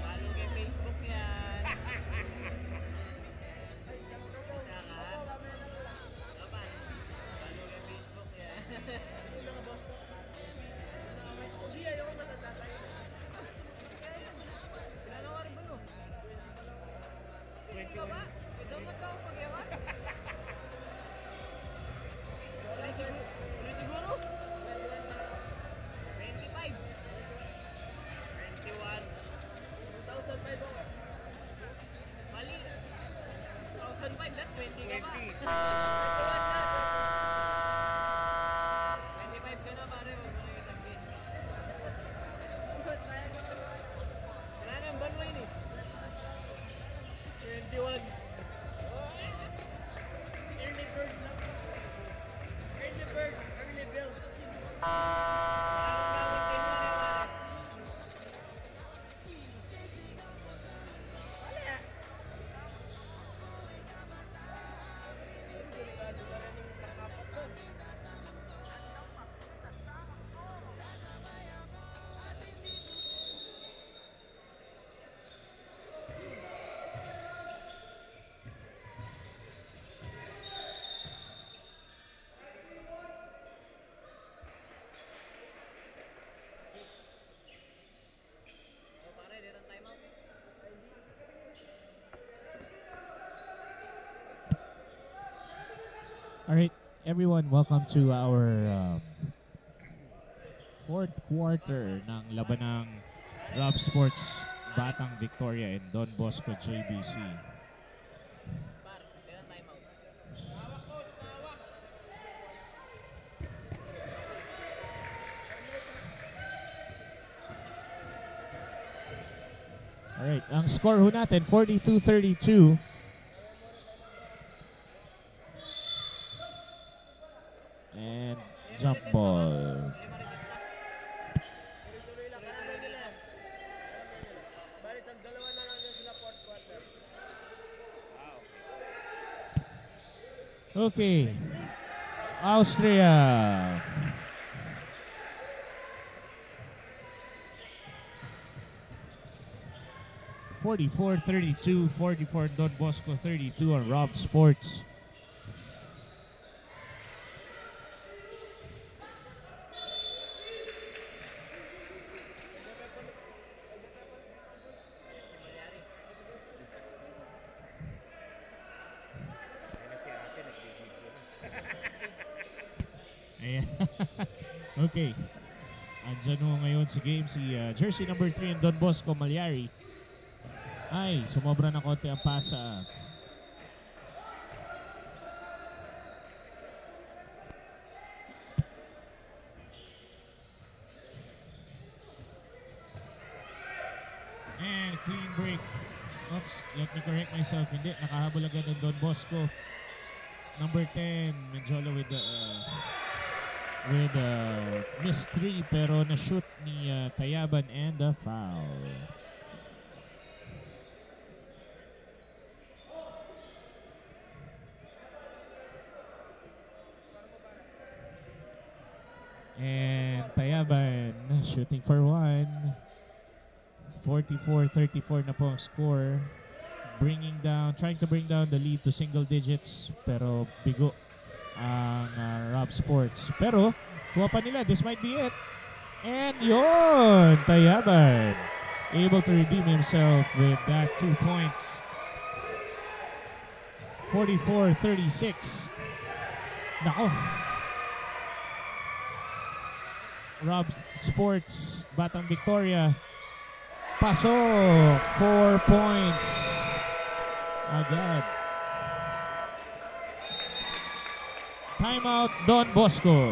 Follow kay Facebook yan. Kapan? Follow kay Facebook yan. Hindi, ayoko matanda tayo. Ilan ang oras ba no? 21. Ito ba? Ito ba ito ang pag-ewas? Ulit siguro? 25. 21. 2,500 ako. Mali. 1,005, that's 20 ka pa. 20. 25 ka na pare, huwag mo na itagin. Wala na yung banway ni. 21. Early bird lang. Early bird, early bill. Delikado pa rin yung nakapat doon. O pare, di rin time out. All right, everyone, welcome to our fourth quarter ng labanang Rob Sports Batang Victoria and Don Bosco JBC. Par, di rin time out. All right, ang score ho natin 42-32. And jump ball. Tuloy-tuloy lang. Karami nila. Balit ang dalawa na lang yan sila fourth quarter. Okay. Austria. (44-32), 44 Don Bosco, 32 on Rob Sports. Kaya si ate nagbibidyo na. Ayan. Okay. Andyan ho ngayon sa game si jersey number 3 ng Don Bosco, Malyari. Ay, sumobra na konti ang pasa. And clean break. Oops, let me correct myself. Hindi, nakahabol agad ng Don Bosco. Number 10, Menjola with the miss 3 pero na-shoot ni Tayaban and a foul. And Tayaban shooting for one. 44-34 na po ang score. trying to bring down the lead to single digits, pero bigo ang Rob Sports. Pero kuha pa nila, this might be it. And yun, Tayaban able to redeem himself with that 2 points. 44-36. Nako. Rob Sports, Batang Victoria. Pasok. 4 points. Agad. Timeout, Don Bosco.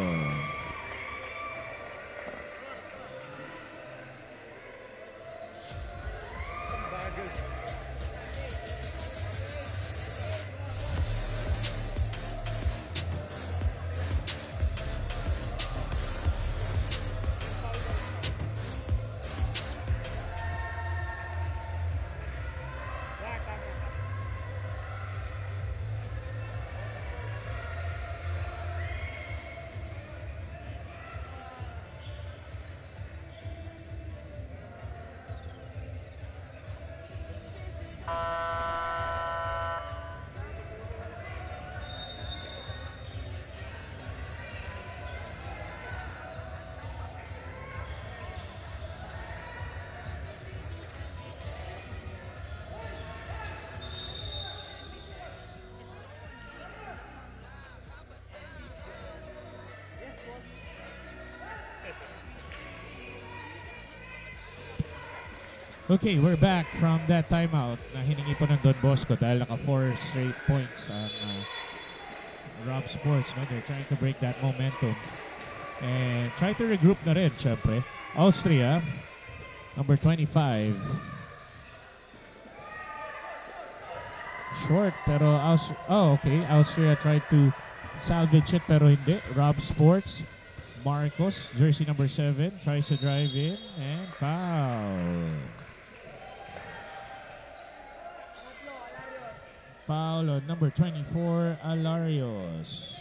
Okay, we're back from that timeout na hiningi po ng Don Bosco dahil naka 4 straight points ang Rob Sports. No? They're trying to break that momentum and try to regroup na rin, syempre. Austria, number 25. Short, pero okay. Austria tried to salvage it pero hindi. Rob Sports, Marcos, jersey number 7, tries to drive in and foul. Foul on number 24, Alarios.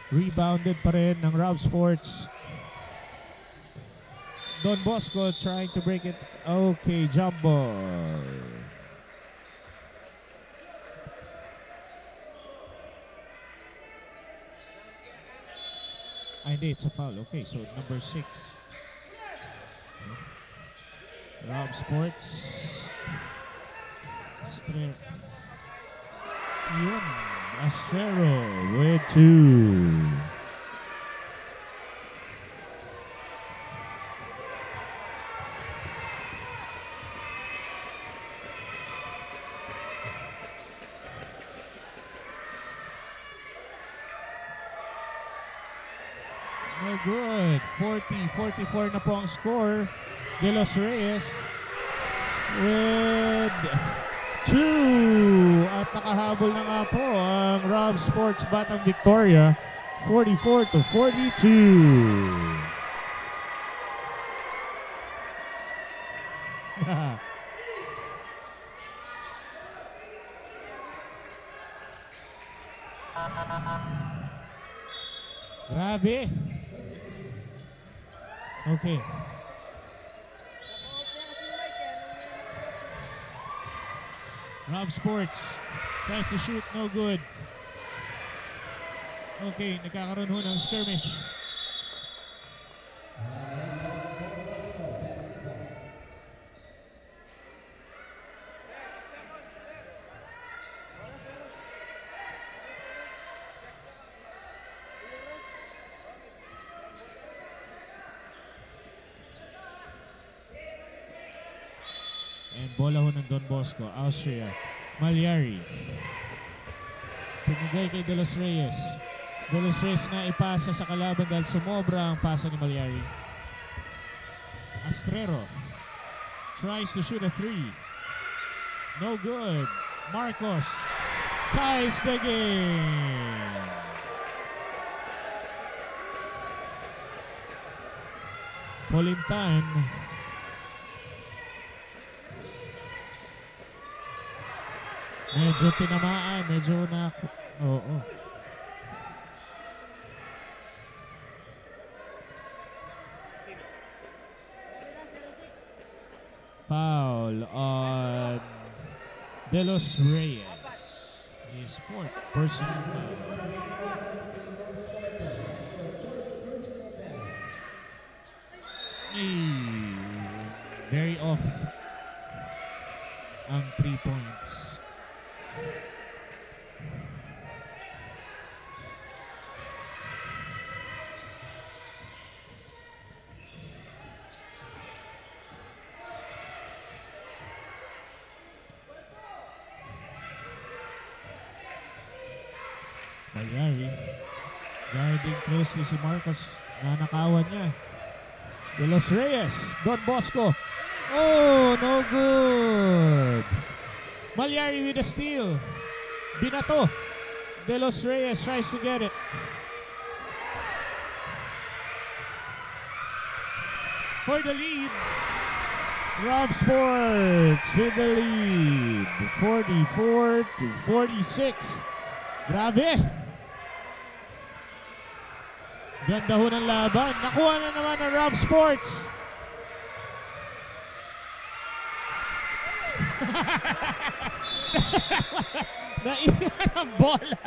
Rebounded pa rin ng Rob Sports. Don Bosco trying to break it. Okay, jump ball. Hindi, it's a foul. Okay, so number 6. Rob Sports. Astrero with 2. No good. 40-44 na po ang score. De Los Reyes with 2. At nakahabol na nga po ang Rob Sports Batang Victoria. 44-42. Grabe. Okay. Rob Sports tries to shoot, no good. Okay, nagkakaroon ho ng skirmish. Bola ho ng Don Bosco, Austria, Malyari. Pinigay kay De Los Reyes. De Los Reyes na ipasa sa kalaban dahil sumobra ang pasa ni Malyari. Astrero tries to shoot a 3. No good. Marcos ties the game. Polintan Medyo tinamaan, medyo na... Oo. Sino? Foul on De Los Reyes. His fourth personal foul. Very off ang 3 points. Mayari guarding closely si Marcos. Nanakawan niya. De Los Reyes, Don Bosco. Oh, no good. Malyari with a steal. Binato. De Los Reyes tries to get it. For the lead, Rob Sports with the lead. 44-46. Grabe. Ganda ho ng laban. Nakuha na naman ng Rob Sports. Naiwan ang bola.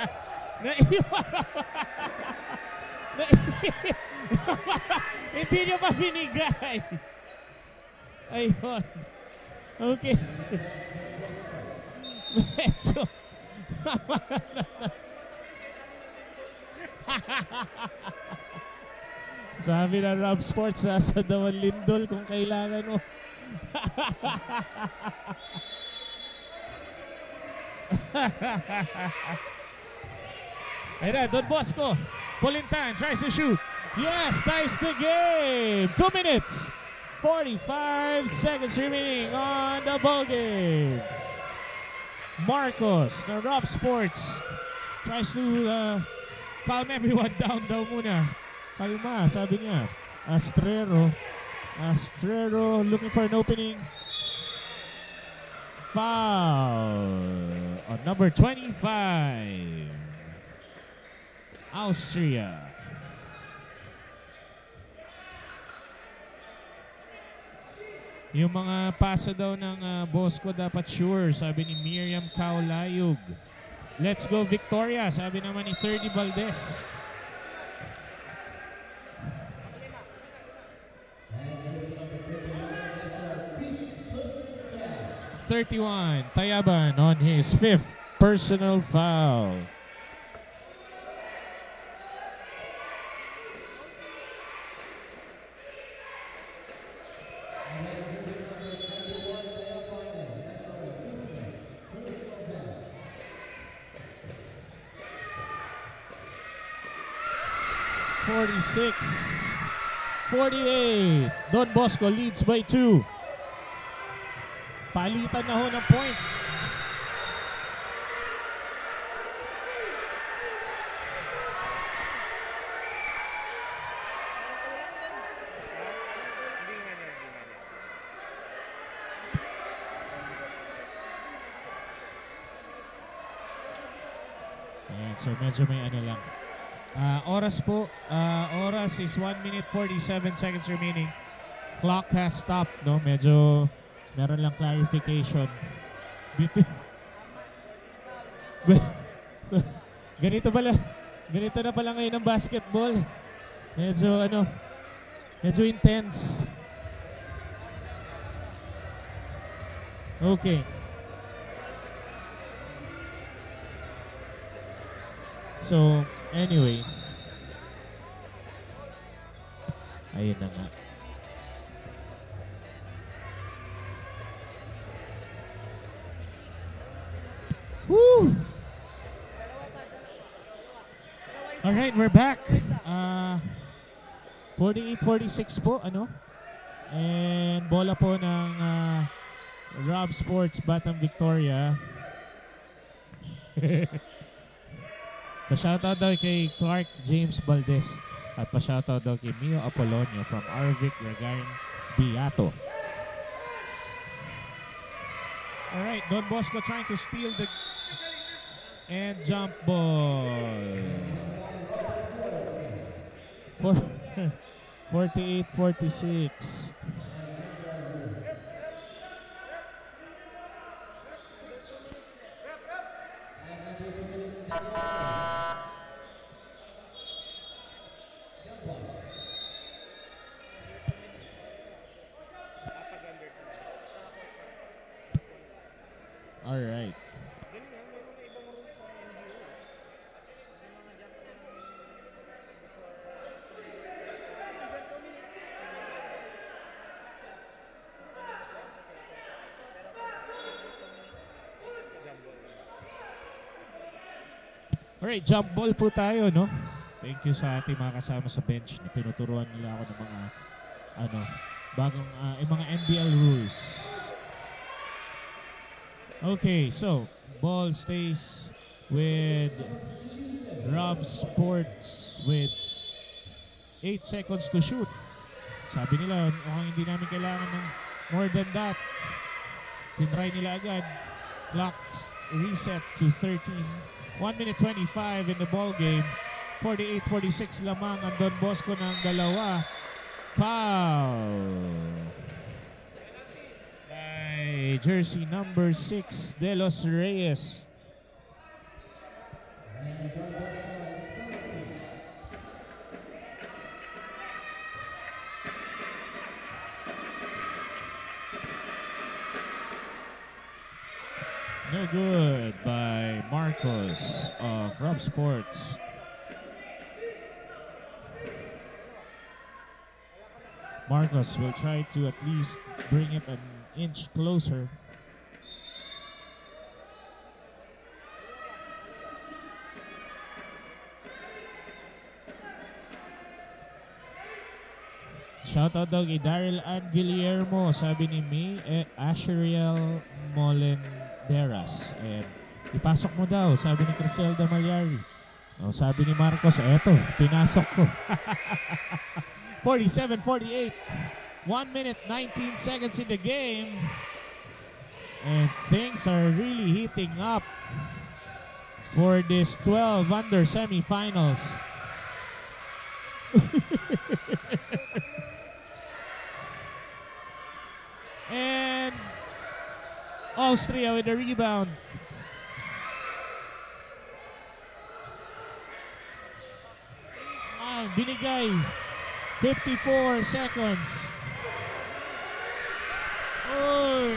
Hindi nyo pa binigay. Ayun. Okay. Medyo. Sabi ng Rob Sports, nasa dawan lindol kung kailangan mo. Ayan, Don Bosco. Pulintan tries to shoot. Yes, ties the game. 2 minutes. 45 seconds remaining on the ball game. Marcos na Rob Sports tries to calm everyone down daw muna. Kalma, sabi niya. Astrero looking for an opening. Foul on number 25. Austria. Yung mga pasa daw ng Bosco dapat sure, sabi ni Miriam Kaulayog. Let's go Victoria, sabi naman ni 30 Valdez. Tayaban on his 5th personal foul. (46) 48. Don Bosco leads by 2. Palitan na ho ng points. Ayan, so medyo may ano lang. Oras po, oras is 1 minute 47 seconds remaining. Clock has stopped, no? Medyo meron lang clarification. Dito. So, ganito na pala ngayon ang basketball. Medyo intense. Okay. So, anyway. Ayun na nga. Woo! Alright, we're back. 48-46 po, ano? And bola po ng Rob Sports Batang Victoria. Pa-shoutout daw kay Clark James Valdez at pa-shoutout daw kay Mio Apolonio from Arvic Gagarin Biato. Alright, Don Bosco trying to steal the and jump ball. 48-46. All right. Ganun yan, may mga ibang rules sa NBO. May mga jump na Alright, jump ball po tayo, no? Thank you sa ating mga kasama sa bench na tinuturuan nila ako ng mga bagong mga NBL rules. Okay, so ball stays with Rob Sports with 8 seconds to shoot. Sabi nila, mukhang hindi namin kailangan ng more than that. Tinry nila agad. Clocks reset to 13. 1 minute 25 in the ball game. 48-46 lamang ang Don Bosco ng dalawa. Foul by jersey number 6, De Los Reyes. No good by Marcos of Rob Sports. Marcos will try to at least bring it an inch closer. Shoutout daw kay Daryl Ann Guillermo, sabi ni May Asheriel Molenderas. And ipasok mo daw, sabi ni Criselda Malyari. O, sabi ni Marcos, eto, pinasok ko. 47-48. 1 minute 19 seconds in the game. And things are really heating up for this 12 under semifinals. And Austria with the rebound. Binigay. 54 seconds. Oy!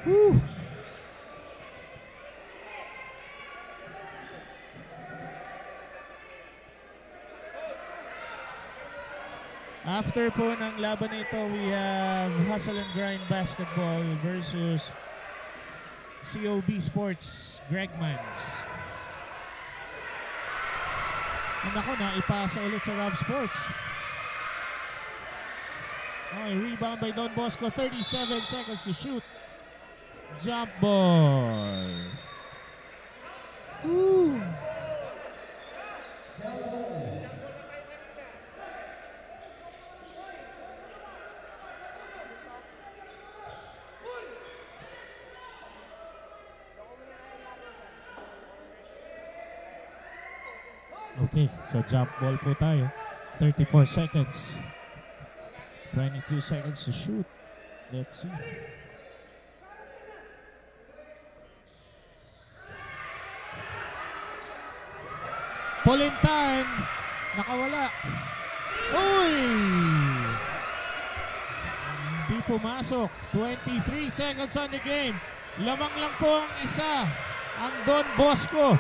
Whew! After po ng laban na ito, we have Hustle and Grind Basketball versus COB Sports Gregmans. And ako na, ipasa ulit sa Rob Sports. Okay, rebound by Don Bosco. 37 seconds to shoot. Jump ball. Woo. Okay, so jump ball po tayo. 34 seconds. 22 seconds to shoot. Let's see. Pulling time. Nakawala. Uy! Hindi pumasok. 23 seconds on the game. Lamang lang po ang isa. Ang Don Bosco.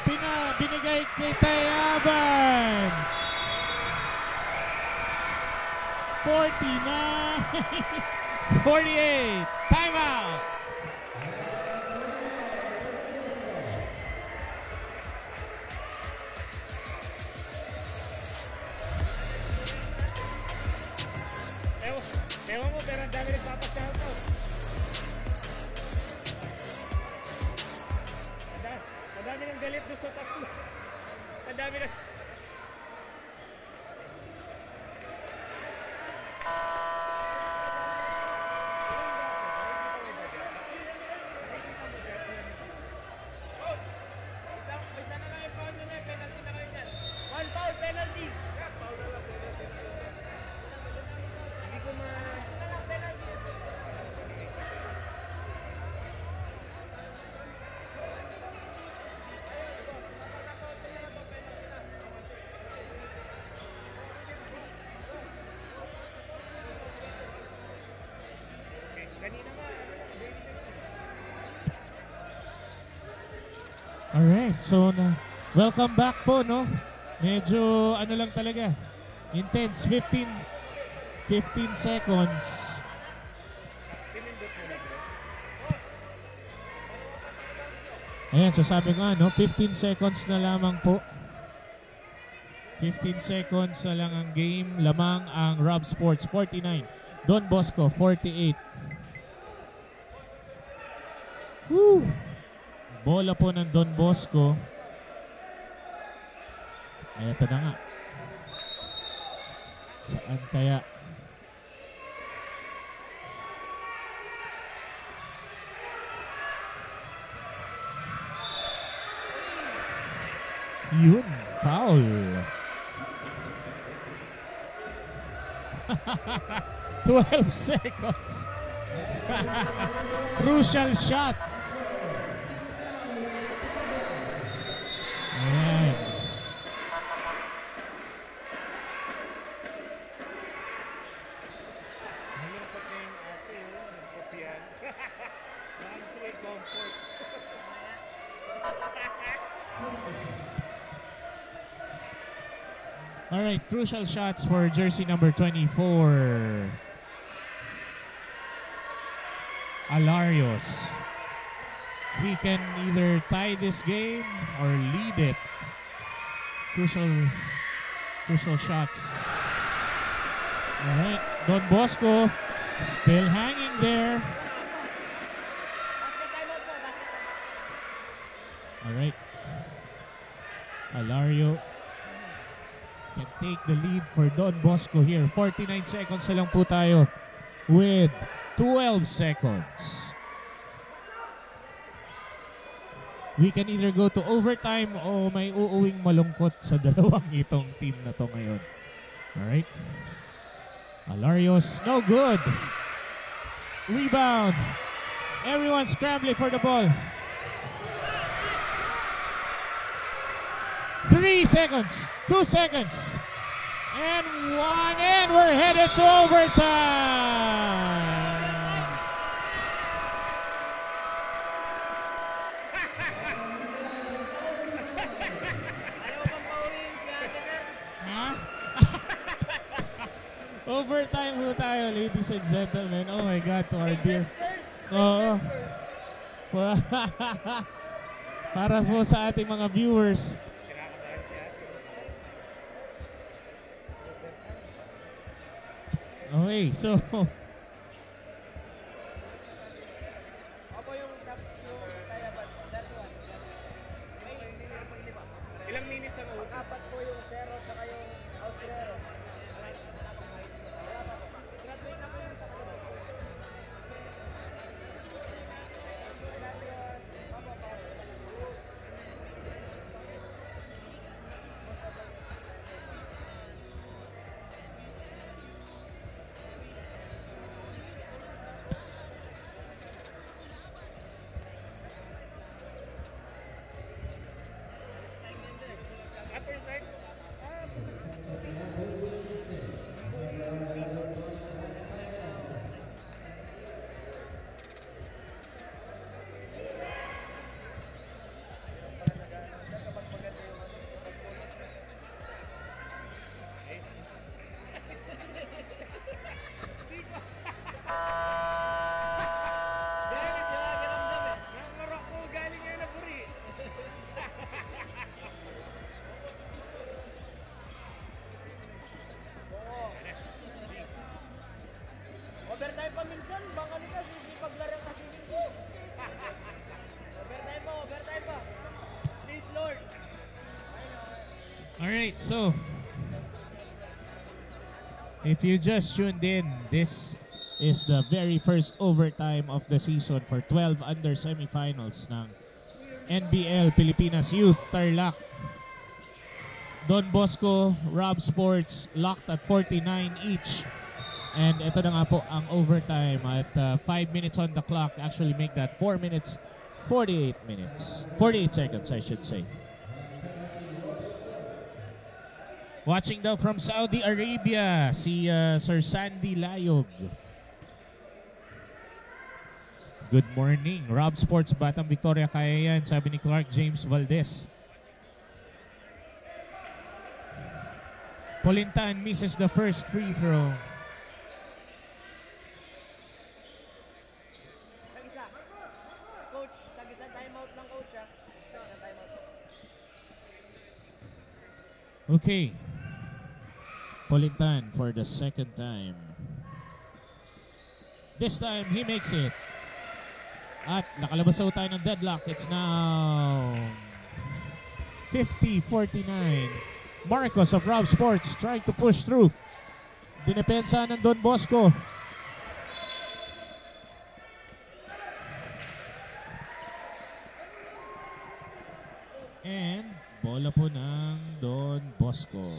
Binigay kay Tayaban. 49 48. Timeout. Ewan mo, pero ang dami nagpapag-shoutout. Madami ng galit doon sa top 2. Madami ng... Alright, so welcome back po, no? Medyo ano lang talaga, intense, 15 seconds. Pinindot mo na, bro. Ayan, so sabi ko nga, no? 15 seconds na lamang po. 15 seconds na lang ang game. Lamang ang Rob Sports, 49. Don Bosco, 48. Woo! Bola po ng Don Bosco. Ay, ito na nga. Saan kaya? Yun, foul. 12 seconds. Crucial shot. Ayan. Nalungkot na yung ate, oh. Nalungkot yan. Baka gusto may comfort. Alright, crucial shots for jersey number 24. Alarios. He can either tie this game or lead it. Crucial shots. Alright, Don Bosco still hanging there. Basket time out po, basket time out. Alright. Alario can take the lead for Don Bosco here. 49 seconds na lang po tayo with 12 seconds. We can either go to overtime o may uuwing malungkot sa dalawang itong team na to ngayon. Alright. Alarios, no good. Rebound. Everyone scrambling for the ball. 3 seconds, 2 seconds, and 1, and we're headed to overtime. Ayaw bang pauwiin si ate na? Ha? Overtime po tayo, ladies and gentlemen. Oh my God, to our dear. Oo. Para po sa ating mga viewers. Kinakabahan si ate. Okay, so Opo yung top yung kaya ba? That one. Ilang minutes ang utak? Apat po yung zero tsaka yung outrero. Graduate na po yung sa kanila. Upper side? Dahil sa kiramdam eh. Nangarok ko galing ngayon na puri. Overtime pa minsan, baka nila sisipaglarang kasi nito. Overtime pa, overtime pa. Please Lord. alright, so if you just tuned in, this is the very first overtime of the season for 12 under semifinals ng NBL Pilipinas Youth Tarlac. Don Bosco, Rob Sports locked at 49 each. And ito na nga po ang overtime at 5 minutes on the clock. Actually make that 4 minutes, 48 minutes. 48 seconds, I should say. Watching daw from Saudi Arabia, si Sir Sandy Layog. Good morning. Rob Sports, Batang Victoria, kaya yan, sabi ni Clark James Valdez. Polintan misses the first free throw. Tag-isa. Coach, tag-isa timeout lang, coach, ha? Tag-isa timeout. Okay. Polintan for the second time. This time, he makes it. At nakalabas sa tayo ng deadlock. It's now 50-49. Marcos of Rob Sports trying to push through. Dinepensa ng Don Bosco. And bola po ng Don Bosco.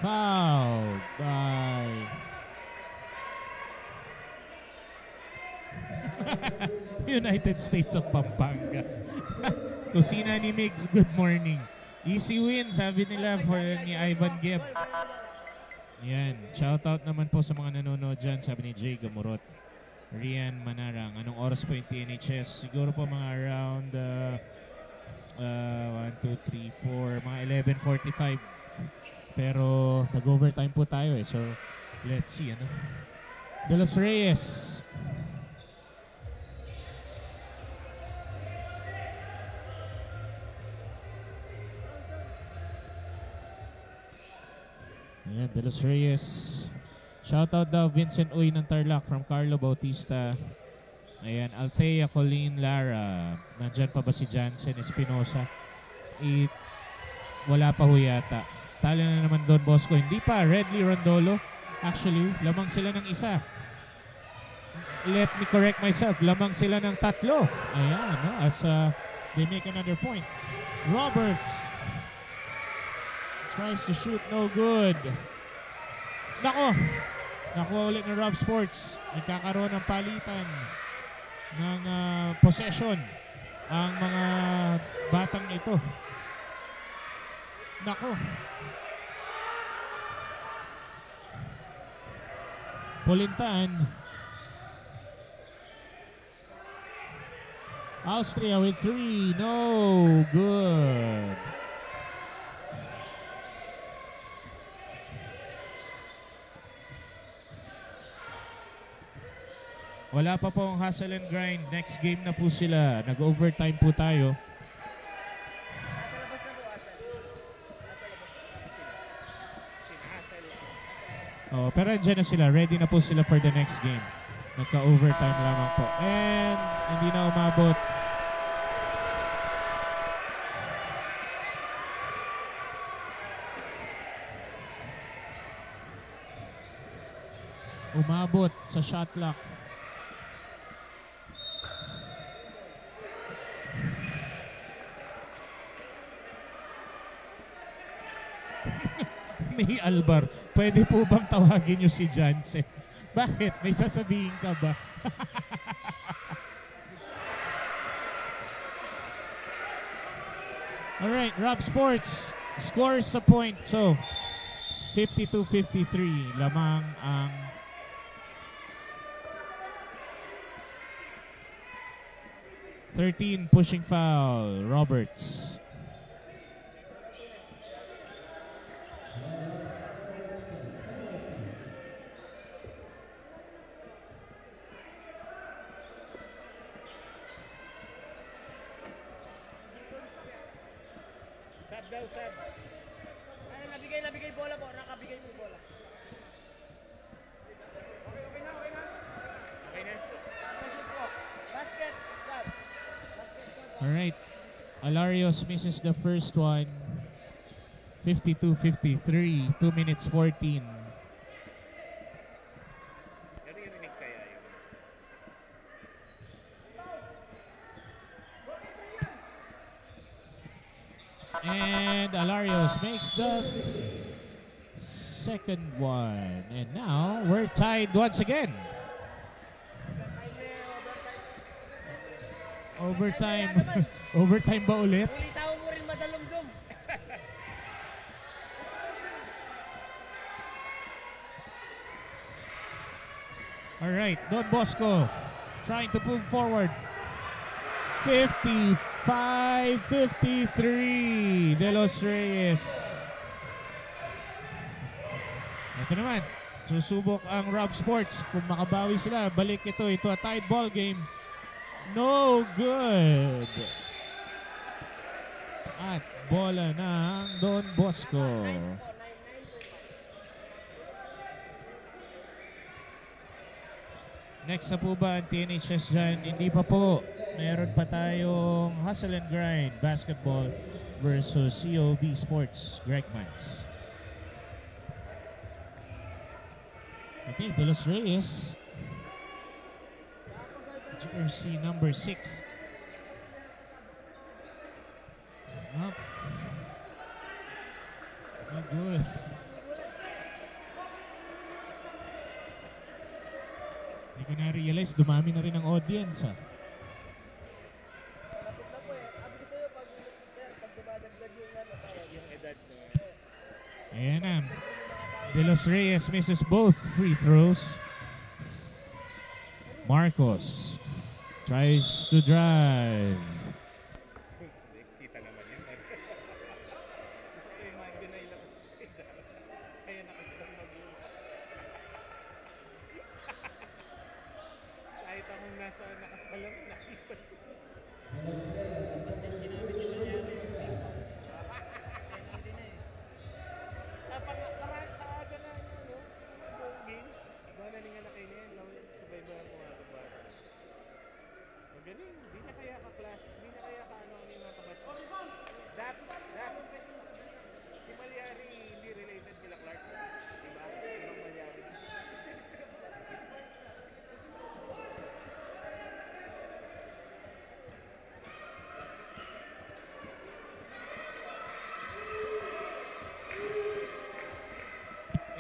Fouled by United States of Pampanga. Kusina ni Migs, good morning. Easy win, sabi nila for ni Ivan Geb. Yan, shoutout naman po sa mga nanonood dyan, sabi ni Jay Gamurot. Rian Manarang, anong oras po yung TNHS? Siguro po mga around 1, 2, 3, 4, mga 11:45. Pero nag-overtime po tayo eh. So, let's see, ano. De Los Reyes. Ayan, De Los Reyes. Shoutout daw Vincent Uy ng Tarlac from Carlo Bautista. Ayan, Althea, Colleen, Lara. Nandyan pa ba si Jansen Espinosa? Wala pa ho yata. Talo na naman Don Bosco. Hindi pa. Redley Rondolo. Actually, lamang sila ng isa. Let me correct myself. Lamang sila ng tatlo. Ayan, no? As they make another point. Roberts tries to shoot. No good. Nako. Nakuha ulit ng Rob Sports. Nagkakaroon ng palitan ng possession ang mga batang ito. Nako. Polintan. Austria with 3. No good. Wala pa pong hustle and grind. Next game na po sila. Nag-overtime po tayo. Asa labas na po, Asal. Asa labas. Oh, pero andyan na sila. Ready na po sila for the next game. Nagka-overtime lamang po. And hindi na umabot. Umabot sa shot clock. May Albar, pwede po bang tawagin nyo si Jansen? Bakit? May sasabihin ka ba? Alright, Rob Sports scores a point. So, 52-53. Lamang ang pushing foul. Roberts. Sab daw, sab. Ay, nabigay bola po. Nakabigay po bola. Okay na. Okay na? Shoot po. Basket. Stop. Basket. Alright. Alarios misses the first one. 52-53. 2 minutes 14. Naririnig kaya yun? And Alarios makes the second one. And now we're tied once again. Overtime. Overtime ba ulit? Ulitawan mo rin madalumdum. Alright, Don Bosco trying to move forward. 55-53 De Los Reyes. Ito naman, susubok ang Rob Sports. Kung makabawi sila, balik ito a tied ball game. No good. At bola ng Don Bosco. Next na po ba ang TNHS dyan? Hindi pa po. Meron pa tayong Hustle and Grind Basketball versus COB Sports Greg Mines. Okay, De Los Reyes. Jersey number 6. Up. No good. Hindi ko na-realize, dumami na rin ang audience ah. Lapit na po eh. Sabi ko sa'yo, pag dumadagdag yung edad mo. Ayan na. De Los Reyes misses both free throws. Marcos tries to drive. Kita naman yun. Gusto ko yung mga ginay lang. Kaya nakagdag mag-iwa. Kahit akong nasa nakasalam, nakita ko. Sa pangkaraan na yun, no? Buong game. Bala nga na kayo na yan. Sabay ba ang mga kabata? Magaling. Di na kaya ka-class. Di na kaya ka-ano yung mga kabatch. Dapat. Si Malyari hindi related kila Clark. Diba? Ibang Malyari.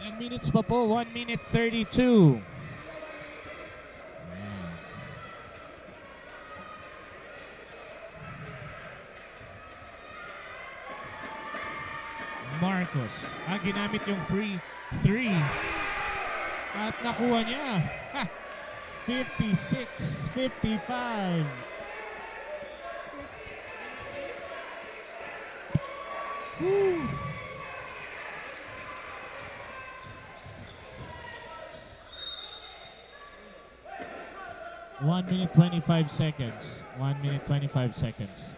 Ilang minutes pa po? 1 minute 32. Marcos. Ginamit yung free 3. At nakuha niya. 56-55. Woo! One minute 25 seconds. 1 minute 25 seconds.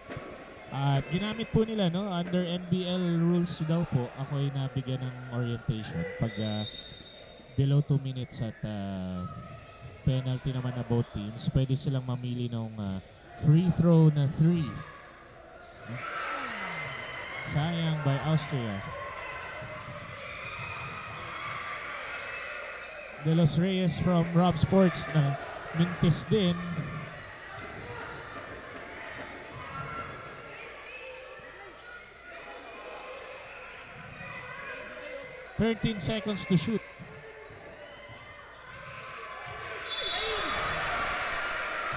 At ginamit po nila, no, under NBL rules daw po, ako ay nabigyan ng orientation. Pag below 2 minutes at penalty naman na both teams, pwede silang mamili ng free throw na 3. Sayang by Austria. De Los Reyes from Rob Sports na mintis din. "13 seconds to shoot."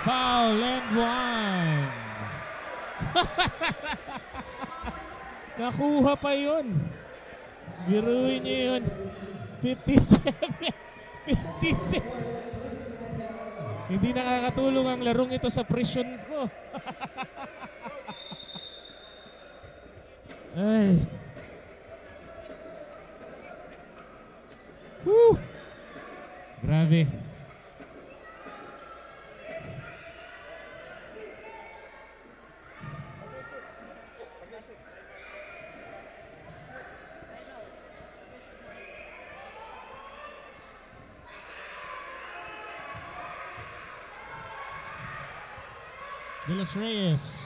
Foul and 1. Nakuha pa yun. Biruin niyo yun. 57, 56. Hindi nakakatulong ang larong ito sa presyon ko. Ay. Woo! Grabe. De Los Reyes.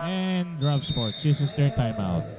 And Rob Sports uses their timeout.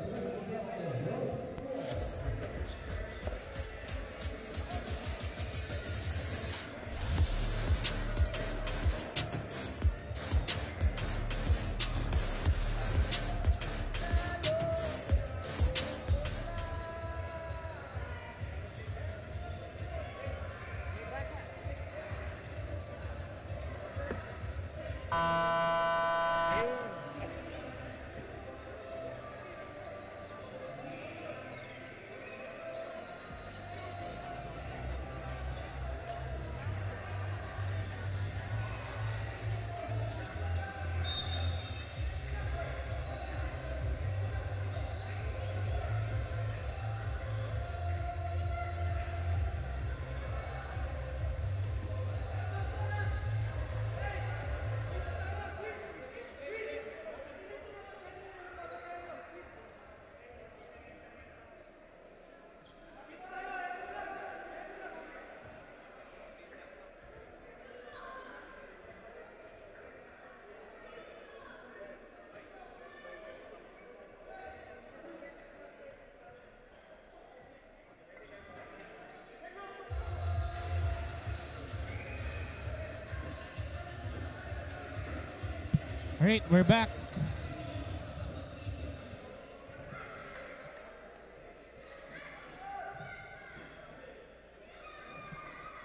Alright, we're back.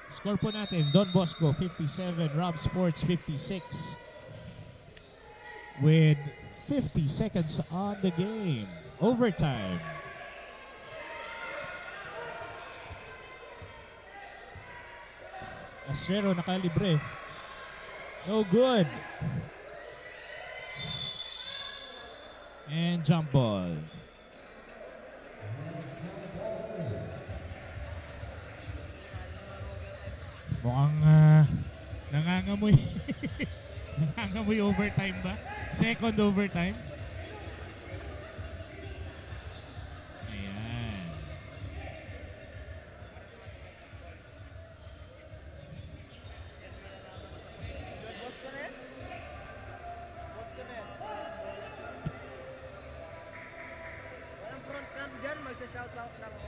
Score po natin, Don Bosco 57, Rob Sports 56. With 50 seconds on the game. Overtime. Astrero nakalibre. No good. And jump ball. Mukhang nangangamoy. Nangangamoy overtime ba? Second overtime. Ayan. Boss ko na yan? Boss ko na yan. Walang front cam dyan, magsha-shoutout lang ako.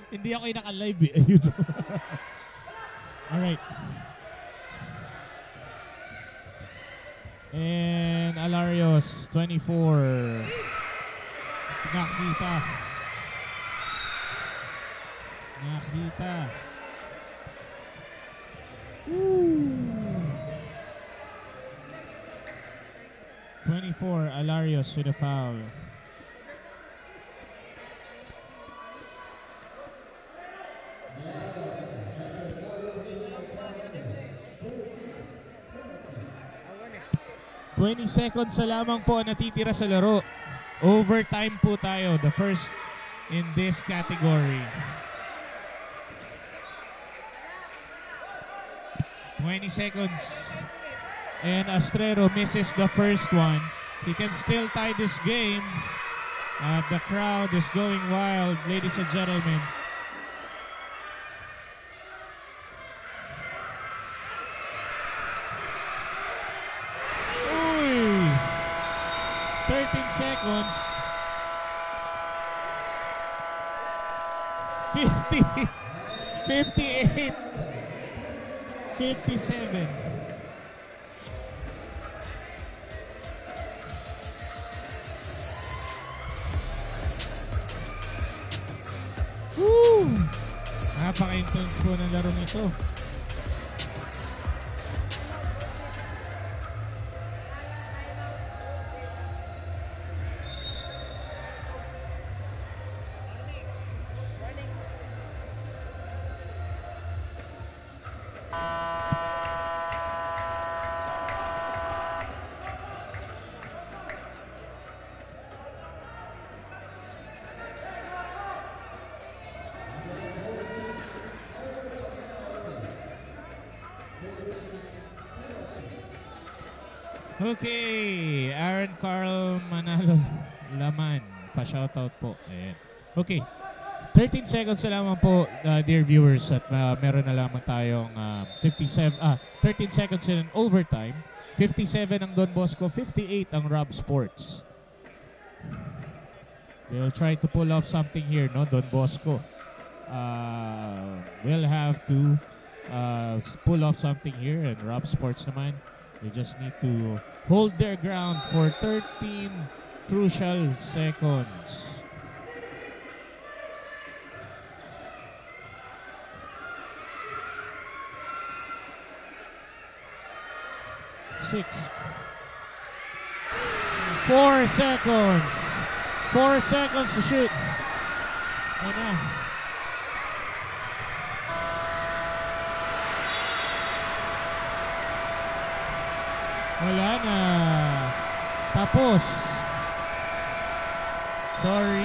Hindi ako yung naka-live eh. Ayun. Alright. And Alarios, 24. Nakita. Nakita. Woo! 24, Alarios with a foul. Awan eh. 20 seconds na lamang po ang natitira sa laro. Overtime po tayo. The first in this category. 20 seconds. And Astrero misses the first one. He can still tie this game. The crowd is going wild, ladies and gentlemen. Uy! 13 seconds. 50. 58. 57. Woo! Napaka-intense po ng larong ito. Okay, Aaron Carl Manalo Laman, pa-shoutout po. Ayan. Okay, 13 seconds na lamang po, dear viewers, at meron na lamang tayong 13 seconds in overtime. 57 ang Don Bosco, 58 ang Rob Sports. They'll try to pull off something here, no? Don Bosco will have to pull off something here, and Rob Sports naman, they just need to hold their ground for 13 crucial seconds. Six. 4 seconds. 4 seconds to shoot. Ayan na. Wala na. Tapos. Sorry.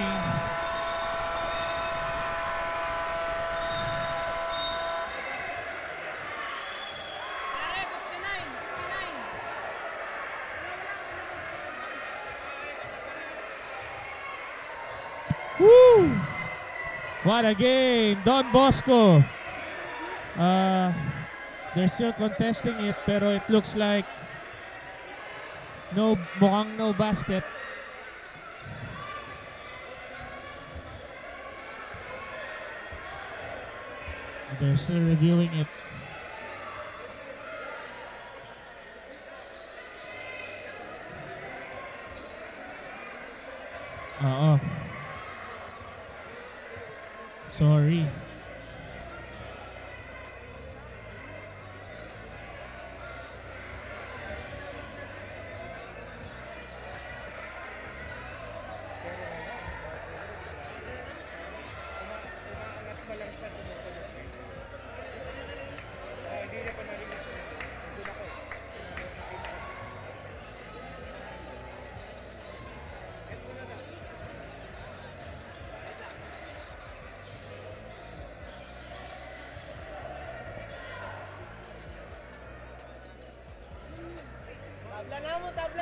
Woo! What a game. Don Bosco. They're still contesting it, pero it looks like mukhang no basket. They're still reviewing it. Oo. Sorry. Umaangat pa lang siya, tumutunog. Hindi na ko narinig siya. Nandun ako eh. Ito na na. Tabla na mo, tabla!